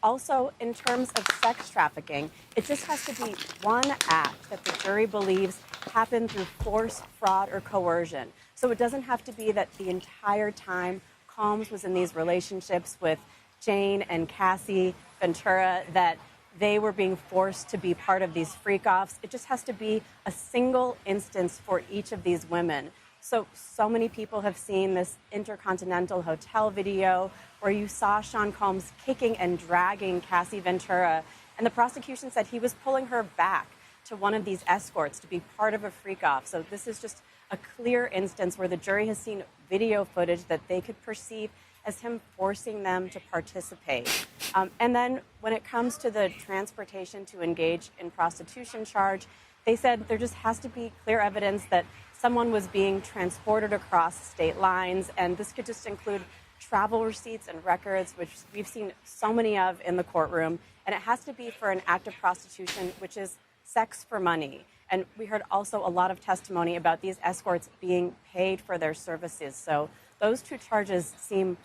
Also, in terms of sex trafficking, it just has to be one act that the jury believes happened through force, fraud, or coercion. So it doesn't have to be that the entire time Combs was in these relationships with Jane and Cassie Ventura, that they were being forced to be part of these freak-offs. It just has to be a single instance for each of these women. So many people have seen this Intercontinental Hotel video where you saw Shawn Combs kicking and dragging Cassie Ventura, and the prosecution said he was pulling her back to one of these escorts to be part of a freak-off. So this is just a clear instance where the jury has seen video footage that they could perceive as him forcing them to participate. And then when it comes to the transportation to engage in prostitution charge, they said there just has to be clear evidence that someone was being transported across state lines, and this could just include travel receipts and records, which we've seen so many of in the courtroom, and it has to be for an act of prostitution, which is sex for money. And we heard also a lot of testimony about these escorts being paid for their services. So those two charges seem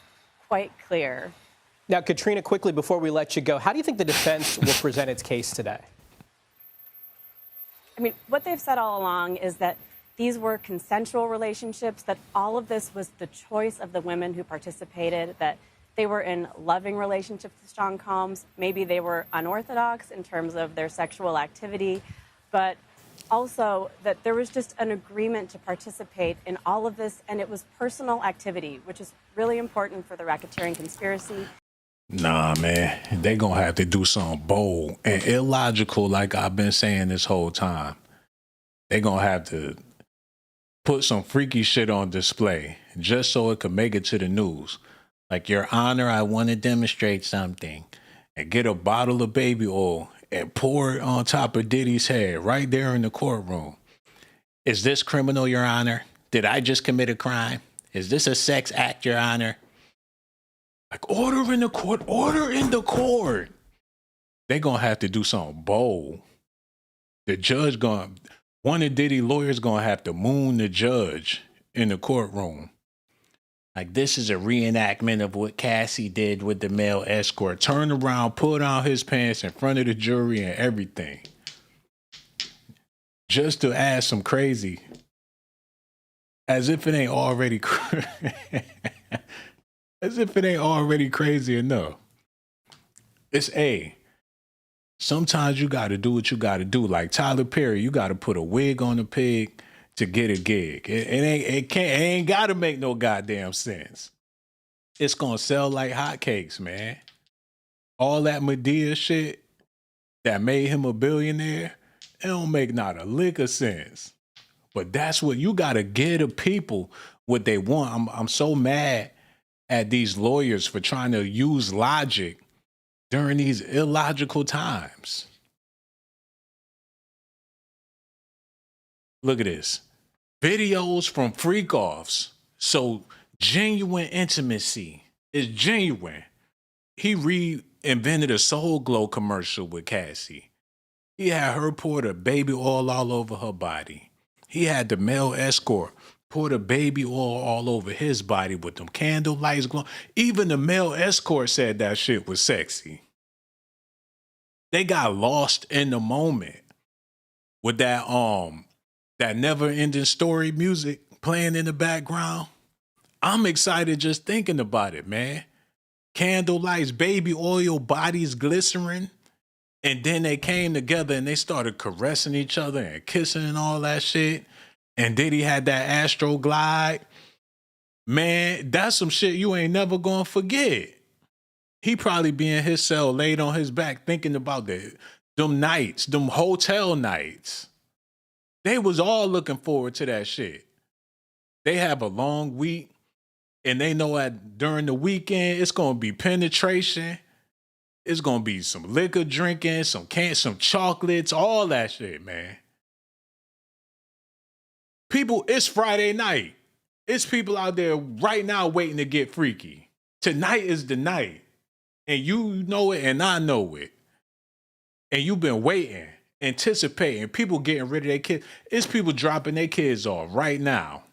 quite clear. Now, Katrina, quickly before we let you go, how do you think the defense will present its case today? I mean, what they've said all along is that these were consensual relationships, that all of this was the choice of the women who participated, that they were in loving relationships with Shawn Combs. Maybe they were unorthodox in terms of their sexual activity, but also that there was just an agreement to participate in all of this, and it was personal activity, which is really important for the racketeering conspiracy. Nah, man, they gonna have to do something bold and illogical, like I've been saying this whole time. They gonna have to put some freaky shit on display just so it could make it to the news. Like, Your Honor, I want to demonstrate something, and get a bottle of baby oil and pour it on top of Diddy's head right there in the courtroom. Is this criminal, Your Honor? Did I just commit a crime? Is this a sex act, Your Honor? Like, order in the court, order in the court. They're going to have to do something bold. The judge one of Diddy's lawyers going to have to moon the judge in the courtroom. Like, this is a reenactment of what Cassie did with the male escort. Turn around, pull down his pants in front of the jury and everything. Just to add some crazy. As if it ain't already as if it ain't already crazy enough. It's sometimes you got to do what you got to do. Like Tyler Perry, you got to put a wig on a pig to get a gig. It ain't got to make no goddamn sense. It's going to sell like hotcakes, man. All that Medea shit that made him a billionaire, it don't make not a lick of sense. But that's what you got to give the people what they want. I'm so mad at these lawyers for trying to use logic during these illogical times. Look at this. Videos from freak-offs. So genuine intimacy is genuine. He reinvented a Soul Glow commercial with Cassie. He had her pour the baby oil all over her body. He had the male escort Pour the baby oil all over his body with them candle lights glowing. Even the male escort said that shit was sexy. They got lost in the moment with that never-ending story music playing in the background. I'm excited just thinking about it, man. Candle lights, baby oil, bodies glycerin. And then they came together and they started caressing each other and kissing and all that shit. And Diddy had that Astro Glide. Man, that's some shit you ain't never gonna forget. He probably be in his cell laid on his back thinking about them nights, them hotel nights. They was all looking forward to that shit. They have a long week and they know that during the weekend it's gonna be penetration. It's gonna be some liquor drinking, some chocolates, all that shit, man. People, it's Friday night. It's people out there right now waiting to get freaky. Tonight is the night. And you know it and I know it. And you've been waiting, anticipating, people getting rid of their kids. It's people dropping their kids off right now.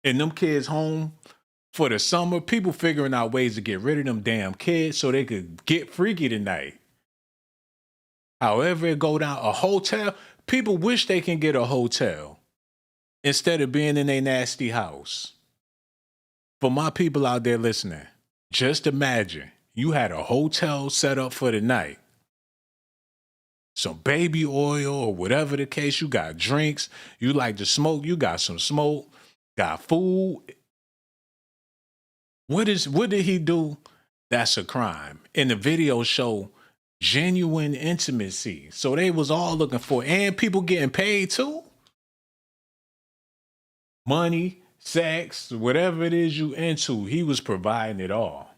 And them kids home for the summer. People figuring out ways to get rid of them damn kids so they could get freaky tonight. However it go down, a hotel, people wish they can get a hotel instead of being in a nasty house. For my people out there listening, just imagine you had a hotel set up for the night. Some baby oil or whatever the case, you got drinks, you like to smoke, you got some smoke, got food. What did he do? That's a crime. And the video show genuine intimacy. So they was all looking for, and people getting paid too. Money, sex, whatever it is you into, he was providing it all.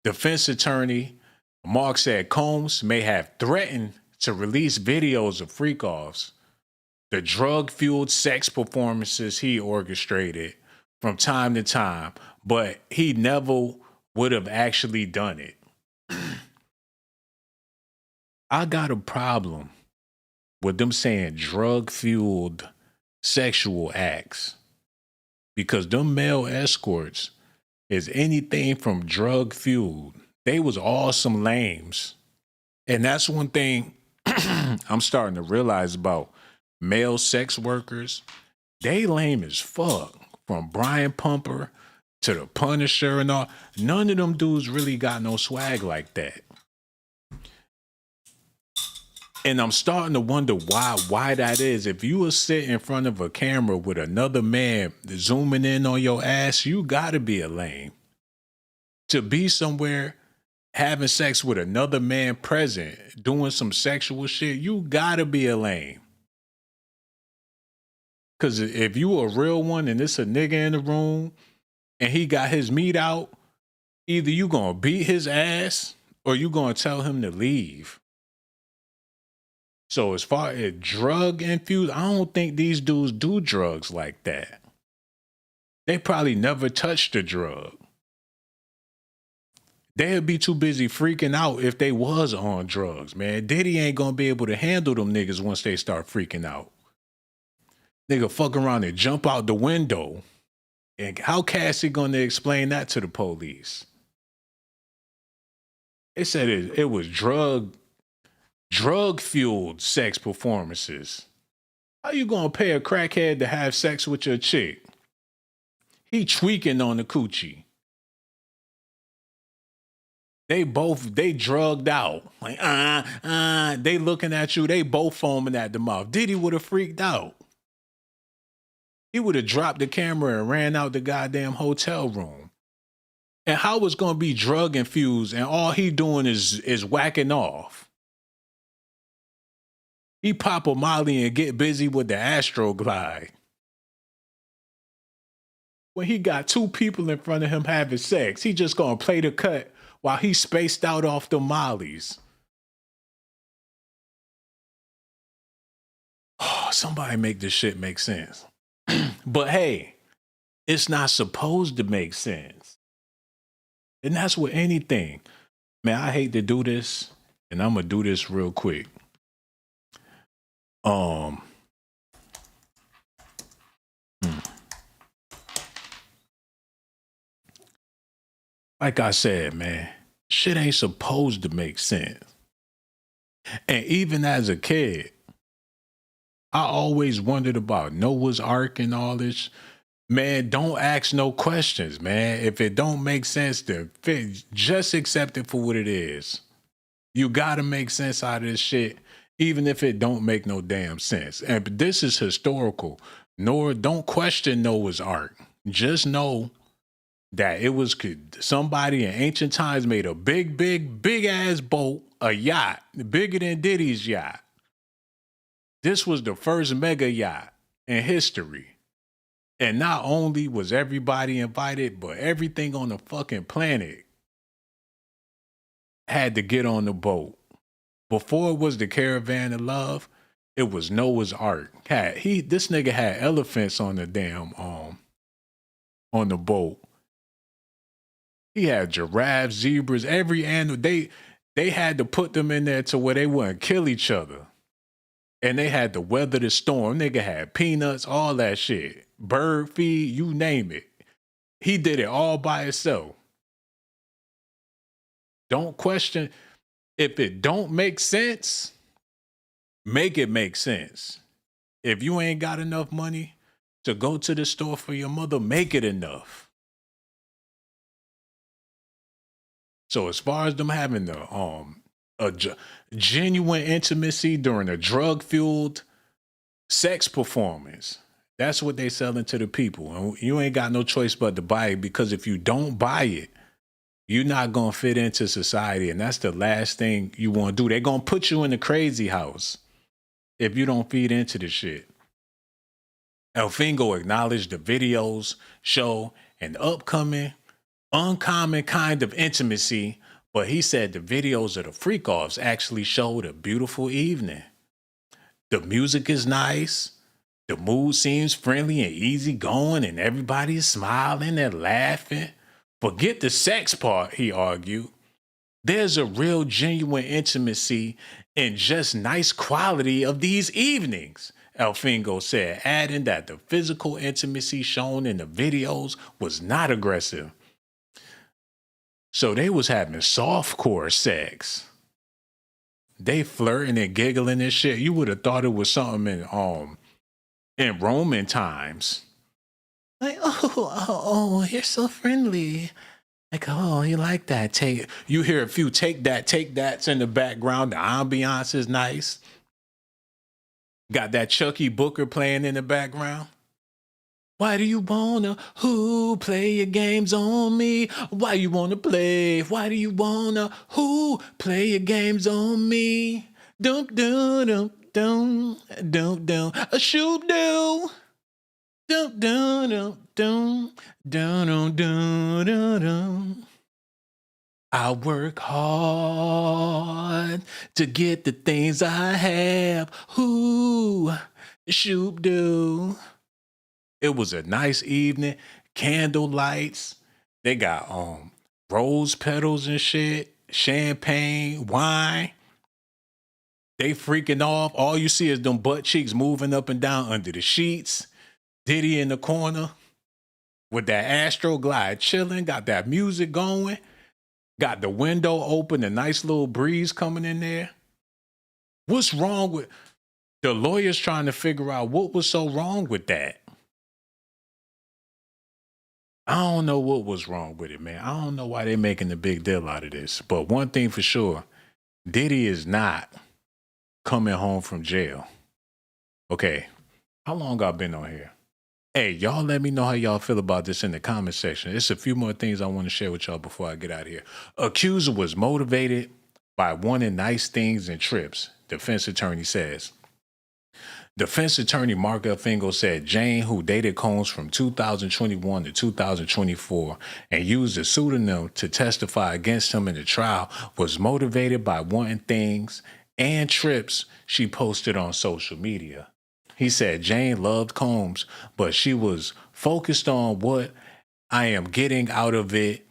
Defense attorney Mark said Combs may have threatened to release videos of freak-offs, the drug-fueled sex performances he orchestrated from time to time, but he never would have actually done it. I got a problem with them saying drug-fueled sexual acts, because them male escorts is anything from drug-fueled. They was all some lames. And that's one thing I'm starting to realize about male sex workers. They lame as fuck. From Brian Pumper to the Punisher and all. None of them dudes really got no swag like that. And I'm starting to wonder why that is. If you will sit in front of a camera with another man zooming in on your ass, you gotta be a lame. To be somewhere having sex with another man present, doing some sexual shit, you gotta be a lame. Because if you a real one and it's a nigga in the room and he got his meat out, either you gonna beat his ass or you gonna tell him to leave. So as far as drug infused, I don't think these dudes do drugs like that. They probably never touched a drug. They'd be too busy freaking out if they was on drugs, man. Diddy ain't gonna be able to handle them niggas once they start freaking out. Nigga fuck around and jump out the window. And how Cassie gonna explain that to the police? They said it was drug-fueled sex performances. How you gonna pay a crackhead to have sex with your chick? He tweaking on the coochie. They drugged out. Like, they looking at you, they both foaming at the mouth. Diddy would have freaked out. He would have dropped the camera and ran out the goddamn hotel room. And how it's gonna be drug infused and all he doing is whacking off? He pop a Molly and get busy with the Astro Glide. When he got two people in front of him having sex, he just gonna play the cut while he spaced out off the Mollies. Oh, somebody make this shit make sense. But hey, it's not supposed to make sense. And that's with anything. Man, I hate to do this, and I'm gonna do this real quick. like I said, man, shit ain't supposed to make sense. And even as a kid, I always wondered about Noah's Ark and all this. Man, don't ask no questions, man. If it don't make sense, then just accept it for what it is. You gotta make sense out of this shit, even if it don't make no damn sense. And this is historical. Nor don't question Noah's Ark. Just know that it was somebody in ancient times made a big ass boat, a yacht, bigger than Diddy's yacht. This was the first mega yacht in history. And not only was everybody invited, but everything on the fucking planet had to get on the boat. Before it was the Caravan of Love, it was Noah's Ark. This nigga had elephants on the damn on the boat. He had giraffes, zebras, every animal. They had to put them in there to where they wouldn't kill each other. And they had to weather the storm. Nigga had peanuts, all that shit. Bird feed, you name it. He did it all by himself. Don't question. If it don't make sense, make it make sense. If you ain't got enough money to go to the store for your mother, make it enough. So as far as them having a genuine intimacy during a drug-fueled sex performance, that's what they selling to the people. And you ain't got no choice but to buy it, because if you don't buy it, you're not going to fit into society. And that's the last thing you want to do. They're going to put you in the crazy house if you don't feed into the shit. Elfingo acknowledged the videos show an upcoming, uncommon kind of intimacy, but he said the videos of the freak-offs actually showed a beautiful evening. The music is nice. The mood seems friendly and easygoing, and everybody is smiling and laughing. Forget the sex part, he argued. There's a real genuine intimacy and just nice quality of these evenings, Elfingo said, adding that the physical intimacy shown in the videos was not aggressive. So they was having softcore sex. They flirting and giggling and shit. You would have thought it was something in Roman times. Like, oh, you're so friendly. Like, oh, you like that. You hear a few take that's in the background. The ambiance is nice. Got that Chucky Booker playing in the background. Why do you wanna play your games on me? Why you wanna play? Why do you wanna play your games on me? Dum dum dum dum dum dum. A shoot do. Dum dum dum dum dum dum dum dum. I work hard to get the things I have. Shoot do. It was a nice evening, candle lights. They got rose petals and shit, champagne, wine. They freaking off. All you see is them butt cheeks moving up and down under the sheets. Diddy in the corner with that Astro Glide chilling, got that music going, got the window open, a nice little breeze coming in there. What's wrong with the lawyers trying to figure out what was so wrong with that? I don't know what was wrong with it, man. I don't know why they're making a big deal out of this. But one thing for sure, Diddy is not coming home from jail. Okay, how long I've been on here? Hey, y'all let me know how y'all feel about this in the comment section. There's a few more things I want to share with y'all before I get out of here. Accuser was motivated by wanting nice things and trips, defense attorney says. Defense attorney Mark Elfingo said Jane, who dated Combs from 2021 to 2024 and used a pseudonym to testify against him in the trial, was motivated by wanting things and trips she posted on social media. He said Jane loved Combs, but she was focused on what I am getting out of it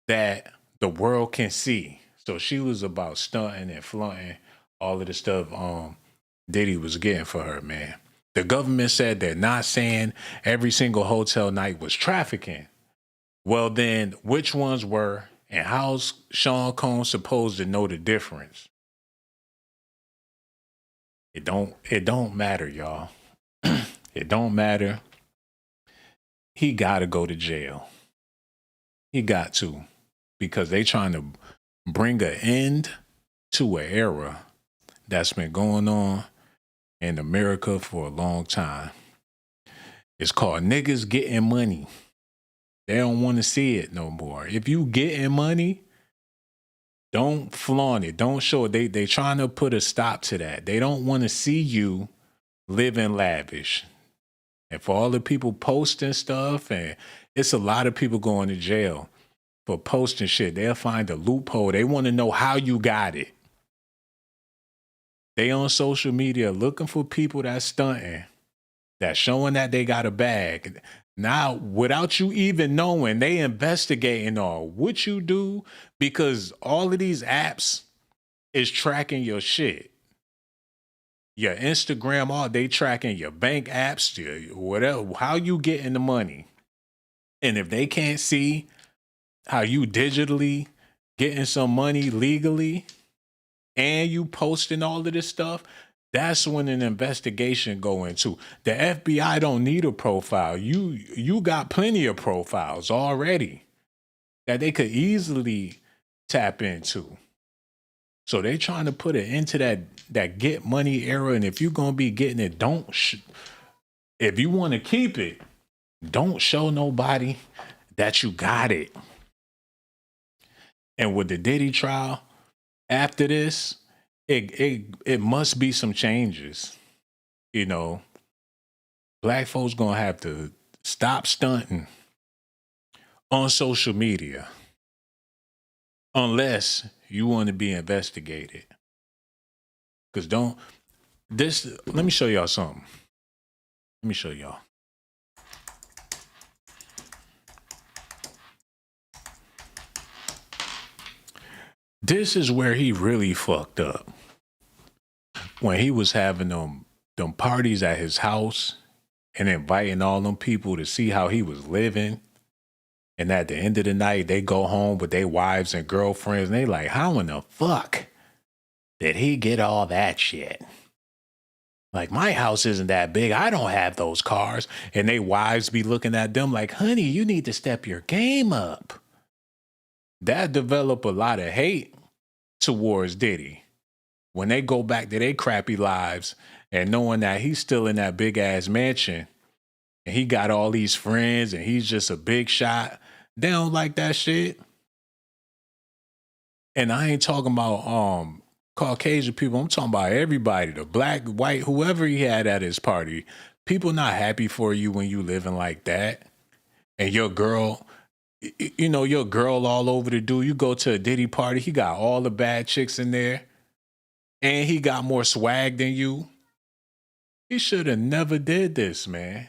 that the world can see. So she was about stunting and flaunting all of the stuff Diddy was getting for her, man. The government said they're not saying every single hotel night was trafficking, Well, then, which ones were, and how's Sean Combs supposed to know the difference? It don't matter, y'all. It don't matter. He got to go to jail. He got to, because they trying to bring an end to an era that's been going on in America for a long time. It's called niggas getting money. They don't want to see it no more. If you getting money, don't flaunt it. Don't show it. They trying to put a stop to that. They don't want to see you living lavish. And for all the people posting stuff, and it's a lot of people going to jail for posting shit. They'll find a loophole. They want to know how you got it. They on social media looking for people that's stunting, that's showing that they got a bag. Now, without you even knowing, they investigating on what you do, because all of these apps is tracking your shit. Your Instagram, all they tracking your bank apps, your whatever, how you getting the money. And if they can't see how you digitally getting some money legally and you posting all of this stuff, that's when an investigation go into. The FBI don't need a profile. You got plenty of profiles already that they could easily tap into. So they trying to put it into that get money era. And if you're going to be getting it, if you want to keep it, don't show nobody that you got it. And with the Diddy trial, after this, it must be some changes. You know, black folks going to have to stop stunting on social media unless you want to be investigated. Because let me show y'all something. Let me show y'all. This is where he really fucked up. When he was having them parties at his house and inviting all them people to see how he was living. And at the end of the night, they go home with their wives and girlfriends, and they like, how in the fuck did he get all that shit? Like, my house isn't that big. I don't have those cars. And they wives be looking at them like, honey, you need to step your game up. That developed a lot of hate towards Diddy. When they go back to their crappy lives and knowing that he's still in that big ass mansion and he got all these friends and he's just a big shot, they don't like that shit. And I ain't talking about Caucasian people. I'm talking about everybody, the black, white, whoever he had at his party. People not happy for you when you living like that. And your girl, you know, your girl all over the dude. You go to a Diddy party, he got all the bad chicks in there. And he got more swag than you. He should have never did this, man.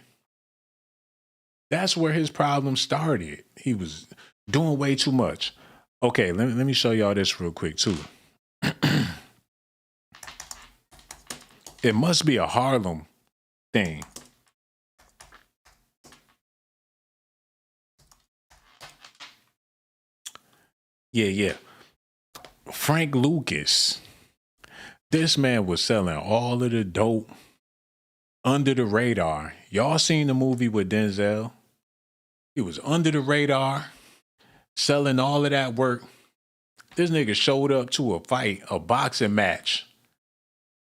That's where his problem started. He was doing way too much. Okay, let me show y'all this real quick, too. It must be a Harlem thing. Yeah. Frank Lucas. This man was selling all of the dope under the radar. Y'all seen the movie with Denzel? He was under the radar, selling all of that work. This nigga showed up to a fight, a boxing match,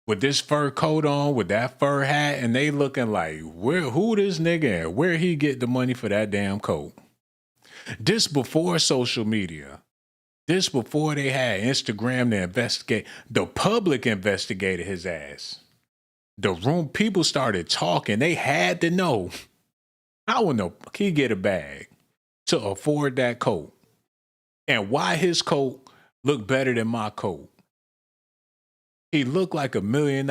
with this fur coat on, with that fur hat, and they looking like, who this nigga and where he get the money for that damn coat? This before social media. This before they had Instagram to investigate. The public investigated his ass. The room, people started talking. They had to know how in the fuck he get a bag to afford that coat. And why his coat looked better than my coat. He looked like $1 million.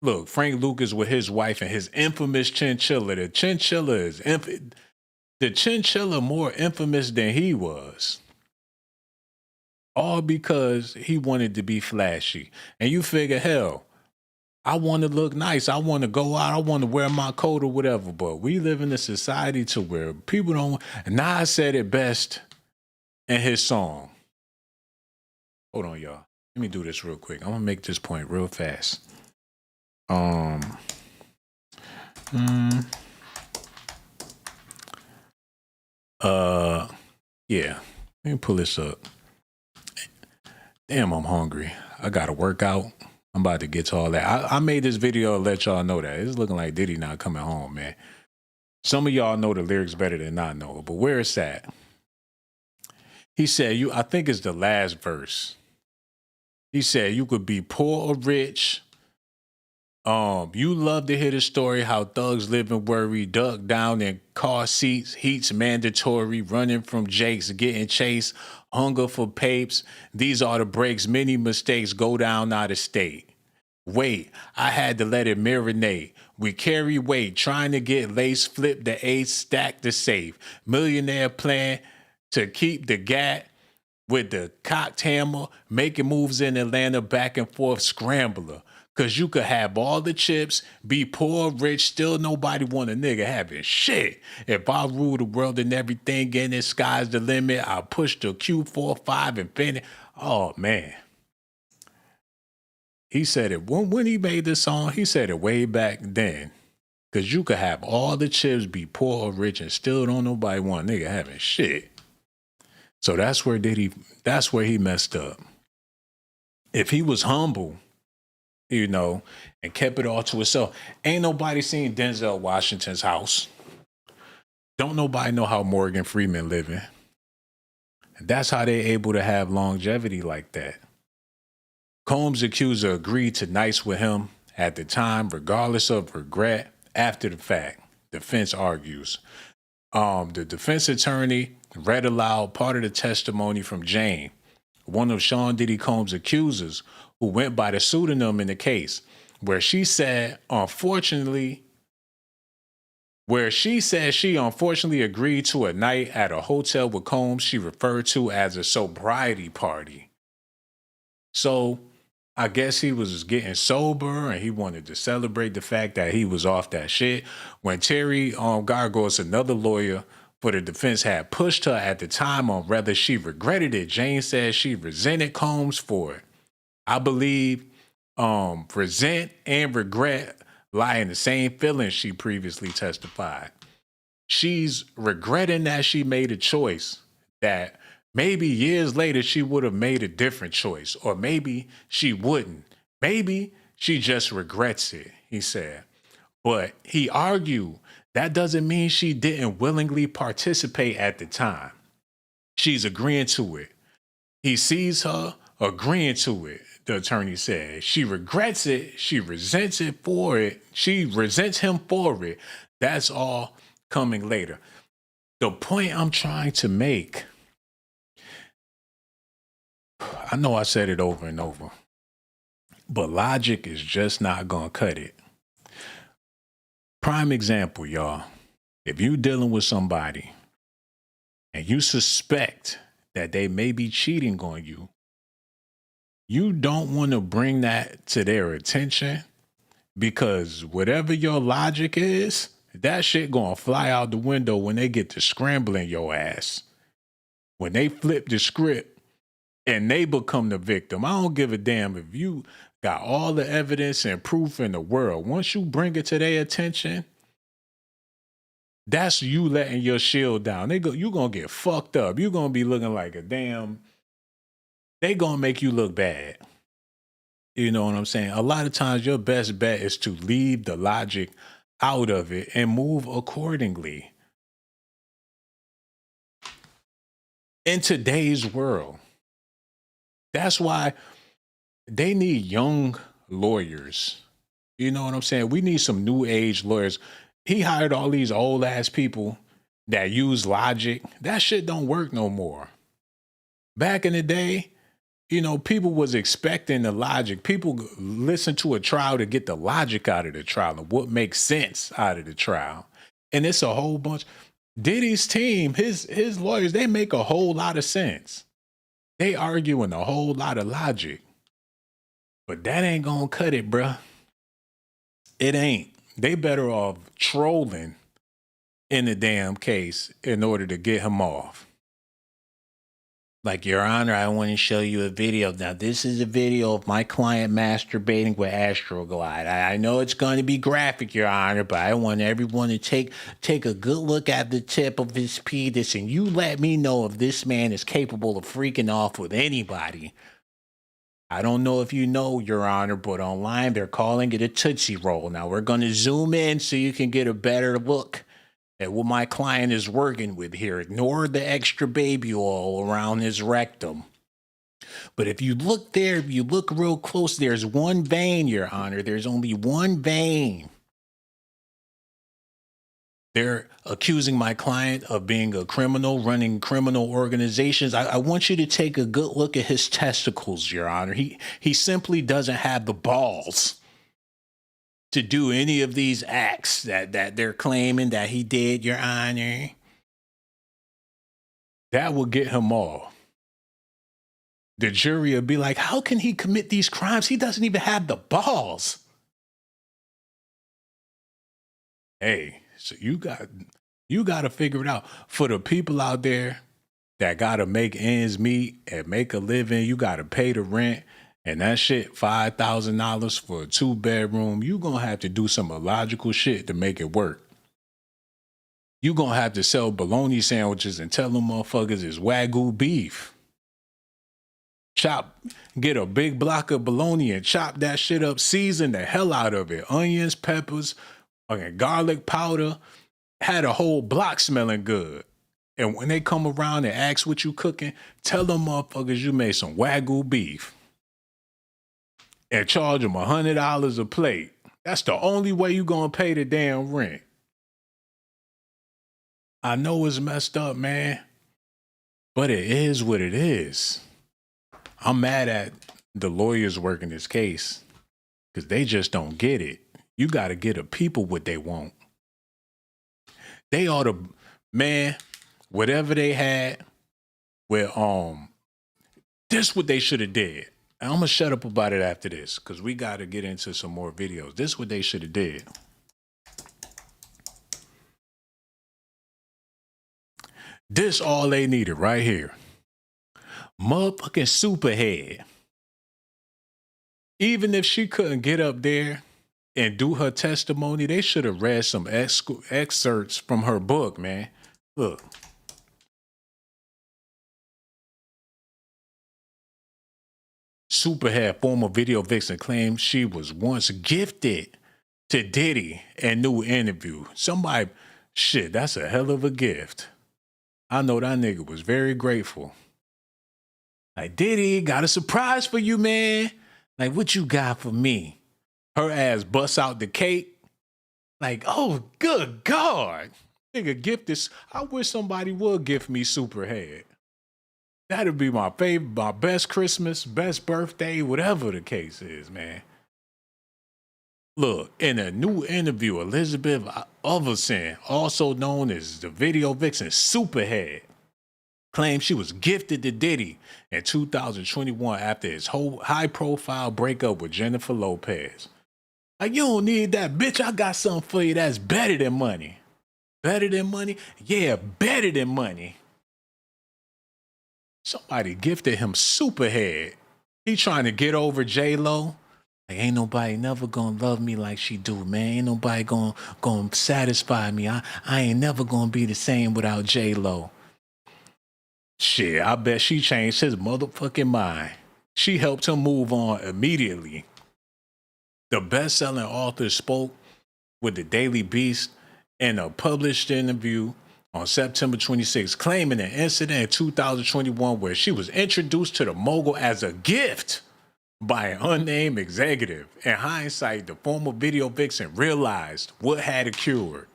Look, Frank Lucas with his wife and his infamous chinchilla. The chinchilla is the chinchilla more infamous than he was. All because he wanted to be flashy. And you figure, hell, I want to look nice. I want to go out. I want to wear my coat or whatever. But we live in a society to where people don't. Nas said it best in his song. Hold on, y'all. Let me do this real quick. I'm gonna make this point real fast. Yeah. Let me pull this up. Damn, I'm hungry. I gotta work out. I'm about to get to all that. I made this video to let y'all know that. It's looking like Diddy not coming home, man. Some of y'all know the lyrics better than I know it, but where it's at. He said, I think it's the last verse. He said, you could be poor or rich. You love to hear the story how thugs live in worry, duck down in car seats, heat's mandatory, running from Jakes, getting chased, hunger for papes. These are the breaks, many mistakes go down out of state. Wait, I had to let it marinate. We carry weight, trying to get lace, flip the ace, stack the safe. Millionaire plan to keep the gat with the cocked hammer, making moves in Atlanta, back and forth scrambler. Cause you could have all the chips, be poor, rich, still nobody want a nigga having shit. If I rule the world and everything in it, sky's the limit. I push the Q45 and finish. Oh man. He said it when he made this song, he said it way back then. Cause you could have all the chips, be poor or rich, and still don't nobody want a nigga having shit. So that's where he messed up. If he was humble, you know, and kept it all to himself. Ain't nobody seen Denzel Washington's house. Don't nobody know how Morgan Freeman living. That's how they able to have longevity like that. Combs' accuser agreed to nice with him at the time, regardless of regret after the fact, defense argues. The defense attorney read aloud part of the testimony from Jane, one of Sean Diddy Combs' accusers, who went by the pseudonym in the case, where she said she unfortunately agreed to a night at a hotel with Combs she referred to as a sobriety party. So I guess he was getting sober and he wanted to celebrate the fact that he was off that shit. When Terry Gargos, another lawyer for the defense, had pushed her at the time on whether she regretted it, Jane said she resented Combs for it. I believe resent and regret lie in the same feelings, she previously testified. She's regretting that she made a choice that maybe years later she would have made a different choice, or maybe she wouldn't. Maybe she just regrets it, he said. But he argued that doesn't mean she didn't willingly participate at the time. She's agreeing to it. He sees her agreeing to it, the attorney said. She regrets it. She resents it for it. She resents him for it. That's all coming later. The point I'm trying to make, I know I said it over and over, but logic is just not going to cut it. Prime example, y'all. If you're dealing with somebody and you suspect that they may be cheating on you, you don't want to bring that to their attention, because whatever your logic is, that shit gonna fly out the window when they get to scrambling your ass. When they flip the script and they become the victim. I don't give a damn if you got all the evidence and proof in the world. Once you bring it to their attention, that's you letting your shield down. You gonna get fucked up. You gonna be looking like a damn... They gonna make you look bad. You know what I'm saying? A lot of times your best bet is to leave the logic out of it and move accordingly. In today's world, that's why they need young lawyers. You know what I'm saying? We need some new age lawyers. He hired all these old ass people that use logic. That shit don't work no more. Back in the day, you know, people was expecting the logic. People listen to a trial to get the logic out of the trial and what makes sense out of the trial. And it's a whole bunch. Diddy's team, his lawyers, they make a whole lot of sense. They arguing a whole lot of logic. But that ain't gonna cut it, bruh. It ain't. They better off trolling in the damn case in order to get him off. Like, Your Honor, I want to show you a video. Now, this is a video of my client masturbating with Astroglide. I know it's going to be graphic, Your Honor, but I want everyone to take a good look at the tip of his penis, and you let me know if this man is capable of freaking off with anybody. I don't know if you know, Your Honor, but online they're calling it a Tootsie Roll. Now, we're going to zoom in so you can get a better look at what my client is working with here. Ignore the extra baby oil around his rectum. But if you look there, if you look real close, there's one vein, Your Honor. There's only one vein. They're accusing my client of being a criminal, running criminal organizations. I want you to take a good look at his testicles, Your Honor. He simply doesn't have the balls to do any of these acts that they're claiming that he did, Your Honor. That will get him off. The jury will be like, how can he commit these crimes? He doesn't even have the balls. Hey, so you got to figure it out. For the people out there that got to make ends meet and make a living, you got to pay the rent. And that shit, $5,000 for a 2-bedroom, you gonna have to do some illogical shit to make it work. You gonna have to sell bologna sandwiches and tell them motherfuckers it's Wagyu beef. Get a big block of bologna and chop that shit up, season the hell out of it. Onions, peppers, garlic powder, had a whole block smelling good. And when they come around and ask what you cooking, tell them motherfuckers you made some Wagyu beef. And charge them $100 a plate. That's the only way you gonna pay the damn rent. I know it's messed up, man, but it is what it is. I'm mad at the lawyers working this case because they just don't get it. You gotta get the people what they want. They ought to, man, whatever they had with this what they should have did. I'm going to shut up about it after this because we got to get into some more videos. This is what they should have did. This all they needed right here. Motherfucking Superhead. Even if she couldn't get up there and do her testimony, they should have read some excerpts from her book, man. Look. Superhead, former video vixen, claims she was once gifted to Diddy in new interview. Shit, that's a hell of a gift. I know that nigga was very grateful. Like, Diddy, got a surprise for you, man. Like, what you got for me? Her ass busts out the cake. Like, oh, good God. Nigga, gift this. I wish somebody would gift me Superhead. That'd be my favorite, my best Christmas, best birthday, whatever the case is, man. Look, in a new interview, Elizabeth Overson, also known as the video vixen Superhead, claimed she was gifted to Diddy in 2021 after his whole high-profile breakup with Jennifer Lopez. Like, you don't need that, bitch. I got something for you that's better than money. Better than money? Yeah, better than money. Somebody gifted him Superhead. He trying to get over J-Lo. Like, ain't nobody never gonna love me like she do, man. Ain't nobody gonna satisfy me. I ain't never gonna be the same without J-Lo. Shit, I bet she changed his motherfucking mind. She helped him move on immediately. The best-selling author spoke with the Daily Beast in a published interview on September 26, claiming an incident in 2021 where she was introduced to the mogul as a gift by an unnamed executive. In hindsight, the former video vixen realized what had occurred.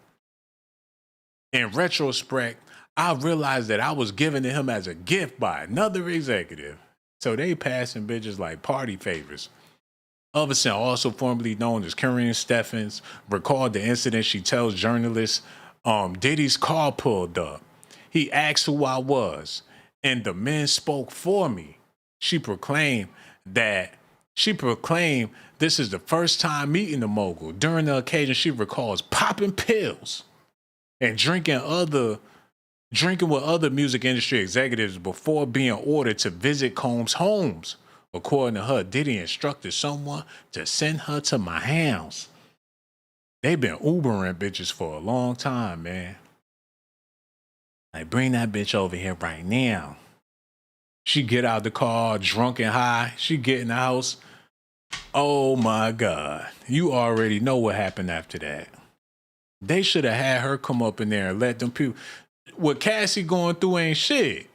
In retrospect, I realized that I was given to him as a gift by another executive. So they passing bitches like party favors. Overson, also formerly known as Karen Steffens, recalled the incident. She tells journalists, Diddy's car pulled up. He asked who I was, and the men spoke for me. She proclaimed that She proclaimed this is the first time meeting the mogul. During the occasion, she recalls popping pills and drinking with other music industry executives before being ordered to visit Combs' homes. According to her, Diddy instructed someone to send her to my house. They've been Ubering bitches for a long time, man. Like, bring that bitch over here right now. She get out the car, drunk and high. She get in the house. Oh my God. You already know what happened after that. They should have had her come up in there and let them people. What Cassie going through ain't shit.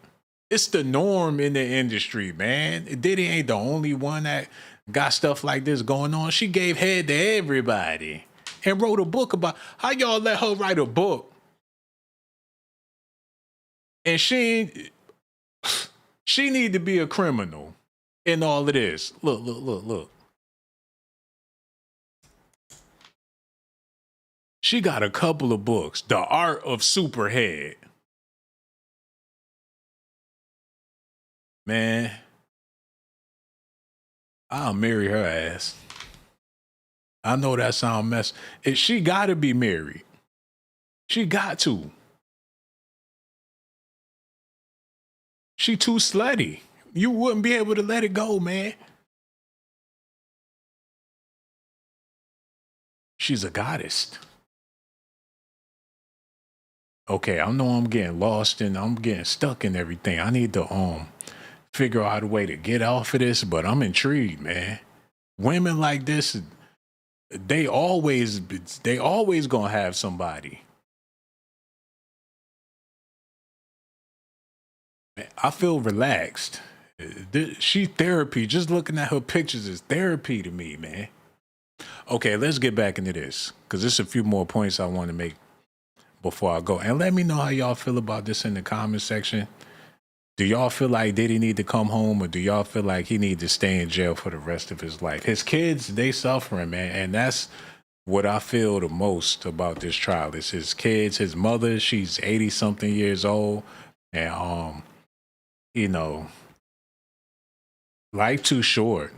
It's the norm in the industry, man. Diddy ain't the only one that got stuff like this going on. She gave head to everybody and wrote a book about how y'all let her write a book. And she need to be a criminal in all of this. Look. She got a couple of books. The Art of Superhead. Man, I'll marry her ass. I know that sound mess. She gotta be married. She got to. She too slutty. You wouldn't be able to let it go, man. She's a goddess. Okay, I know I'm getting lost and I'm getting stuck in everything. I need to figure out a way to get off of this, but I'm intrigued, man. Women like this, they always gonna have somebody. Man, I feel relaxed. She therapy. Just looking at her pictures is therapy to me, man. Okay, let's get back into this because there's a few more points I want to make before I go. And let me know how y'all feel about this in the comment section. Do y'all feel like Diddy need to come home, or do y'all feel like he need to stay in jail for the rest of his life? His kids, they suffering, man. And that's what I feel the most about this trial. It's his kids, his mother, she's 80-something years old. And, you know, life too short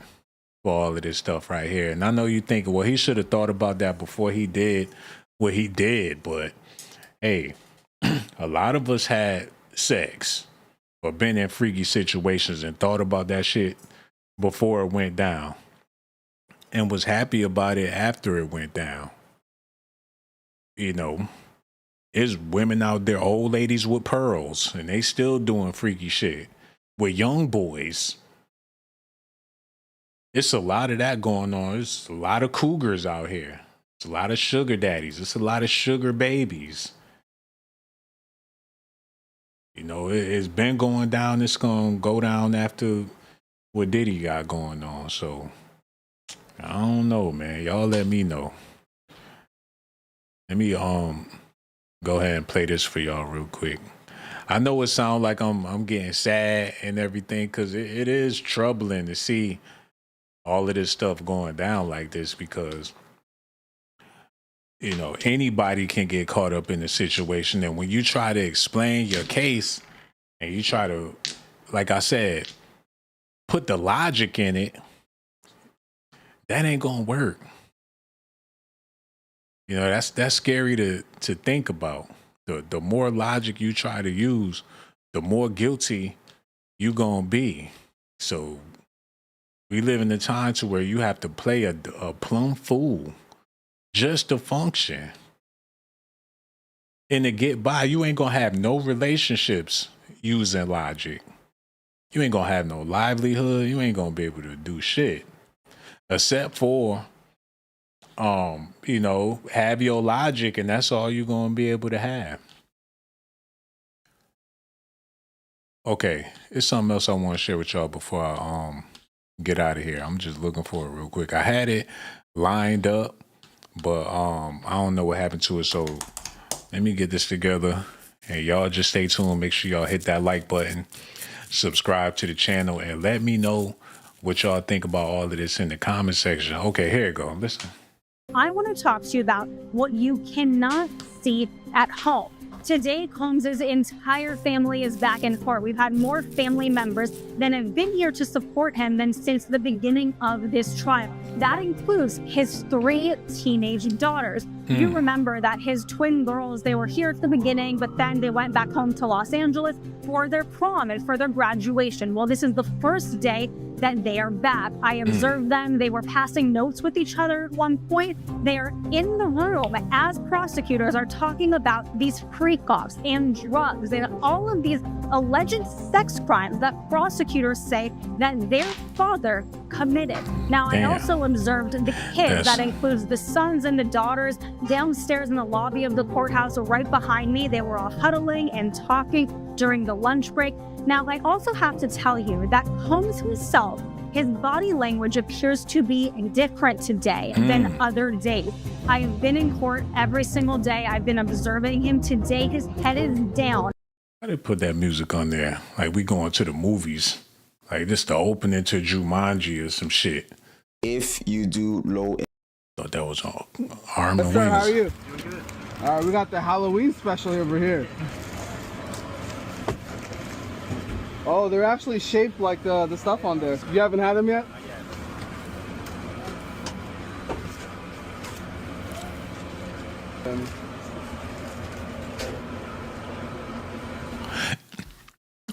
for all of this stuff right here. And I know you think, well, he should have thought about that before he did what he did. But, hey, a lot of us had sex or been in freaky situations and thought about that shit before it went down and was happy about it after it went down. You know, there's women out there, old ladies with pearls, and they still doing freaky shit with young boys. It's a lot of that going on. There's a lot of cougars out here. It's a lot of sugar daddies. It's a lot of sugar babies. You know, it's been going down. It's going to go down after what Diddy got going on. So, I don't know, man. Y'all let me know. Let me go ahead and play this for y'all real quick. I know it sounds like I'm getting sad and everything because it is troubling to see all of this stuff going down like this because, you know, anybody can get caught up in the situation. And when you try to explain your case and you try to, like I said, put the logic in it, that ain't gonna work. You know, that's scary to think about. The more logic you try to use, the more guilty you gonna be. So we live in a time to where you have to play a plumb fool just to function. And to get by, you ain't gonna have no relationships using logic. You ain't gonna have no livelihood. You ain't gonna be able to do shit. Except for, you know, have your logic, and that's all you're gonna be able to have. Okay, it's something else I want to share with y'all before I get out of here. I'm just looking for it real quick. I had it lined up, but I don't know what happened to it. So let me get this together, and y'all just stay tuned. Make sure y'all hit that like button, subscribe to the channel, and let me know what y'all think about all of this in the comment section. Okay, here it go. Listen. I want to talk to you about what you cannot see at home. Today, Combs's entire family is back in court. We've had more family members that have been here to support him than since the beginning of this trial. That includes his 3 teenage daughters. You remember that his twin girls, they were here at the beginning, but then they went back home to Los Angeles for their prom and for their graduation. Well, this is the first day that they are back. I observed them. They were passing notes with each other at one point. They are in the room as prosecutors are talking about these freak-offs and drugs and all of these alleged sex crimes that prosecutors say that their father committed. Now, I also observed the kids. That includes the sons and the daughters downstairs in the lobby of the courthouse right behind me. They were all huddling and talking during the lunch break. Now, I also have to tell you that Combs himself, his body language appears to be different today than other days. I have been in court every single day. I've been observing him. Today, his head is down. I did put that music on there. Like we going to the movies. Like this the opening to Jumanji or some shit. If you do low... Thought that was all arm and Sir, wings. how are you? All right, we got the Halloween special over here. Oh, they're actually shaped like the stuff on there. You haven't had them yet? Not yet.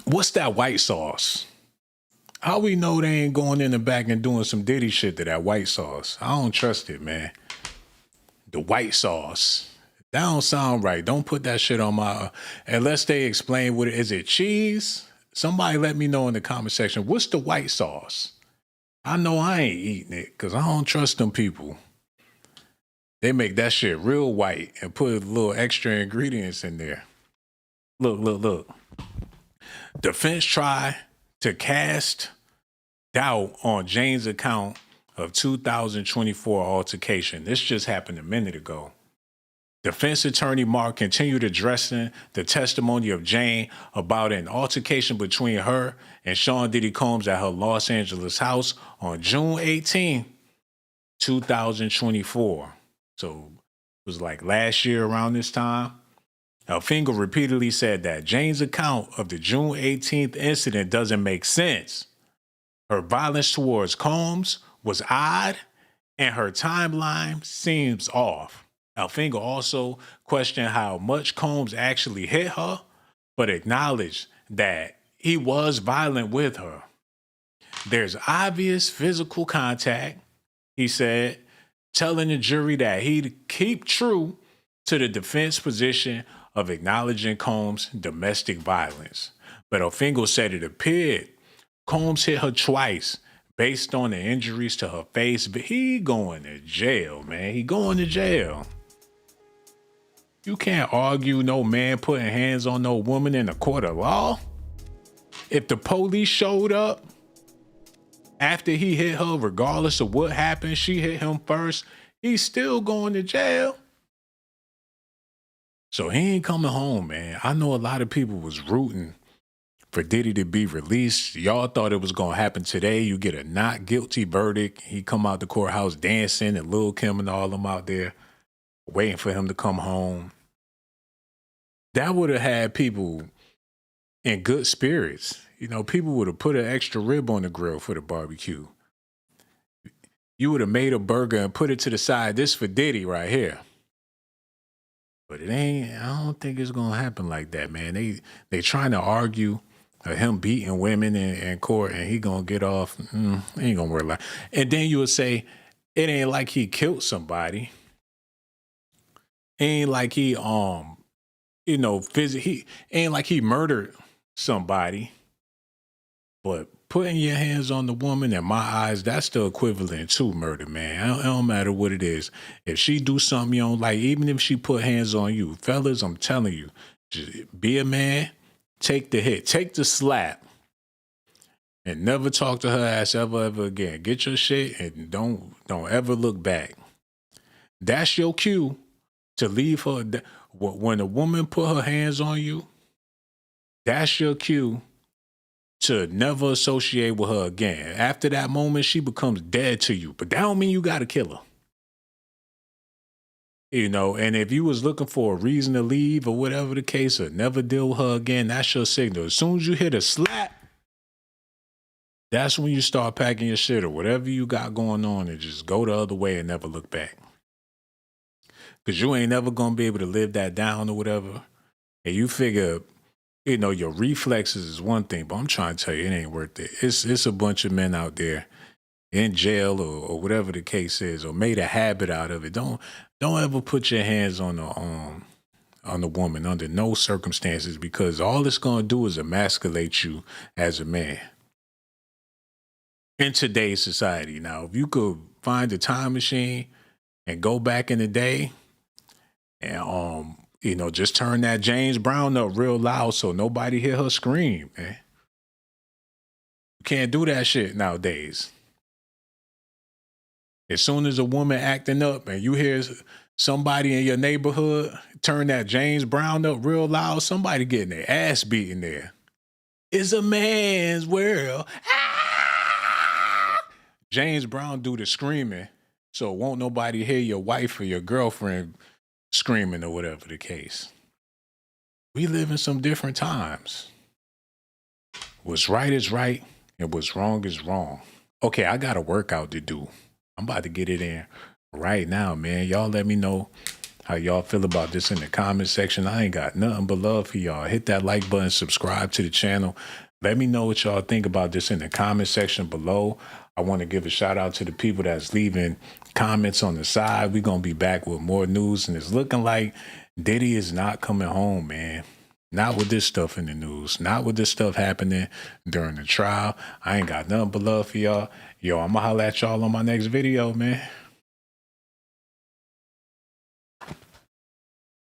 What's that white sauce? How we know they ain't going in the back and doing some Diddy shit to that white sauce? I don't trust it, man. The white sauce. That don't sound right. Don't put that shit on my... Unless they explain what it is. Is it cheese? Somebody let me know in the comment section. What's the white sauce? I know I ain't eating it because I don't trust them people. They make that shit real white and put a little extra ingredients in there. Look. Defense tried to cast doubt on Jane's account of 2024 altercation. This just happened a minute ago. Defense attorney Mark continued addressing the testimony of Jane about an altercation between her and Shawn Diddy Combs at her Los Angeles house on June 18, 2024. So it was like last year around this time. Elfinga repeatedly said that Jane's account of the June 18th incident doesn't make sense. Her violence towards Combs was odd, and her timeline seems off. Elfinga also questioned how much Combs actually hit her, but acknowledged that he was violent with her. There's obvious physical contact, he said, telling the jury that he'd keep true to the defense position of acknowledging Combs' domestic violence. But Elfinga said it appeared Combs hit her twice based on the injuries to her face, but he going to jail, man. He going to jail. You can't argue no man putting hands on no woman in a court of law. If the police showed up after he hit her, regardless of what happened, she hit him first, he's still going to jail. So he ain't coming home, man. I know a lot of people was rooting for Diddy to be released. Y'all thought it was going to happen today. You get a not guilty verdict. He come out the courthouse dancing and Lil' Kim and all them out there waiting for him to come home. That would have had people in good spirits. You know, people would have put an extra rib on the grill for the barbecue. You would have made a burger and put it to the side. This for Diddy right here. But it ain't, I don't think it's going to happen like that, man. They trying to argue him beating women in court and he going to get off. It ain't going to work like. And then you would say, it ain't like he killed somebody. It ain't like he, he ain't like he murdered somebody. But putting your hands on the woman, in my eyes, that's the equivalent to murder, man. It don't matter what it is. If she do something you don't like, even if she put hands on you, fellas, I'm telling you, just be a man, take the hit, take the slap, and never talk to her ass ever again. Get your shit and don't ever look back. That's your cue to leave her. When a woman put her hands on you, that's your cue to never associate with her again. After that moment, she becomes dead to you. But that don't mean you got to kill her. You know, and if you was looking for a reason to leave or whatever the case, or never deal with her again, that's your signal. As soon as you hit a slap, that's when you start packing your shit or whatever you got going on and just go the other way and never look back. Because you ain't never going to be able to live that down or whatever. And you figure, you know, your reflexes is one thing, but I'm trying to tell you, it ain't worth it. It's a bunch of men out there in jail or whatever the case is, or made a habit out of it. Don't ever put your hands on the woman under no circumstances, because all it's going to do is emasculate you as a man. In today's society, now, if you could find a time machine and go back in the day and, you know, just turn that James Brown up real loud so nobody hear her scream, man. You can't do that shit nowadays. As soon as a woman acting up and you hear somebody in your neighborhood turn that James Brown up real loud, somebody getting their ass beaten there. It's a man's world. Ah! James Brown do the screaming, so won't nobody hear your wife or your girlfriend screaming or whatever the case. We live in some different times. What's right is right and what's wrong is wrong. Okay, I got a workout to do. I'm about to get it in right now, man. Y'all let me know how y'all feel about this in the comment section. I ain't got nothing but love for y'all. Hit that like button, subscribe to the channel. Let me know what y'all think about this in the comment section below. I want to give a shout out to the people that's leaving comments on the side. We're going to be back with more news, and it's looking like Diddy is not coming home, man. Not with this stuff in the news. Not with this stuff happening during the trial. I ain't got nothing but love for y'all. Yo, I'm going to holler at y'all on my next video, man.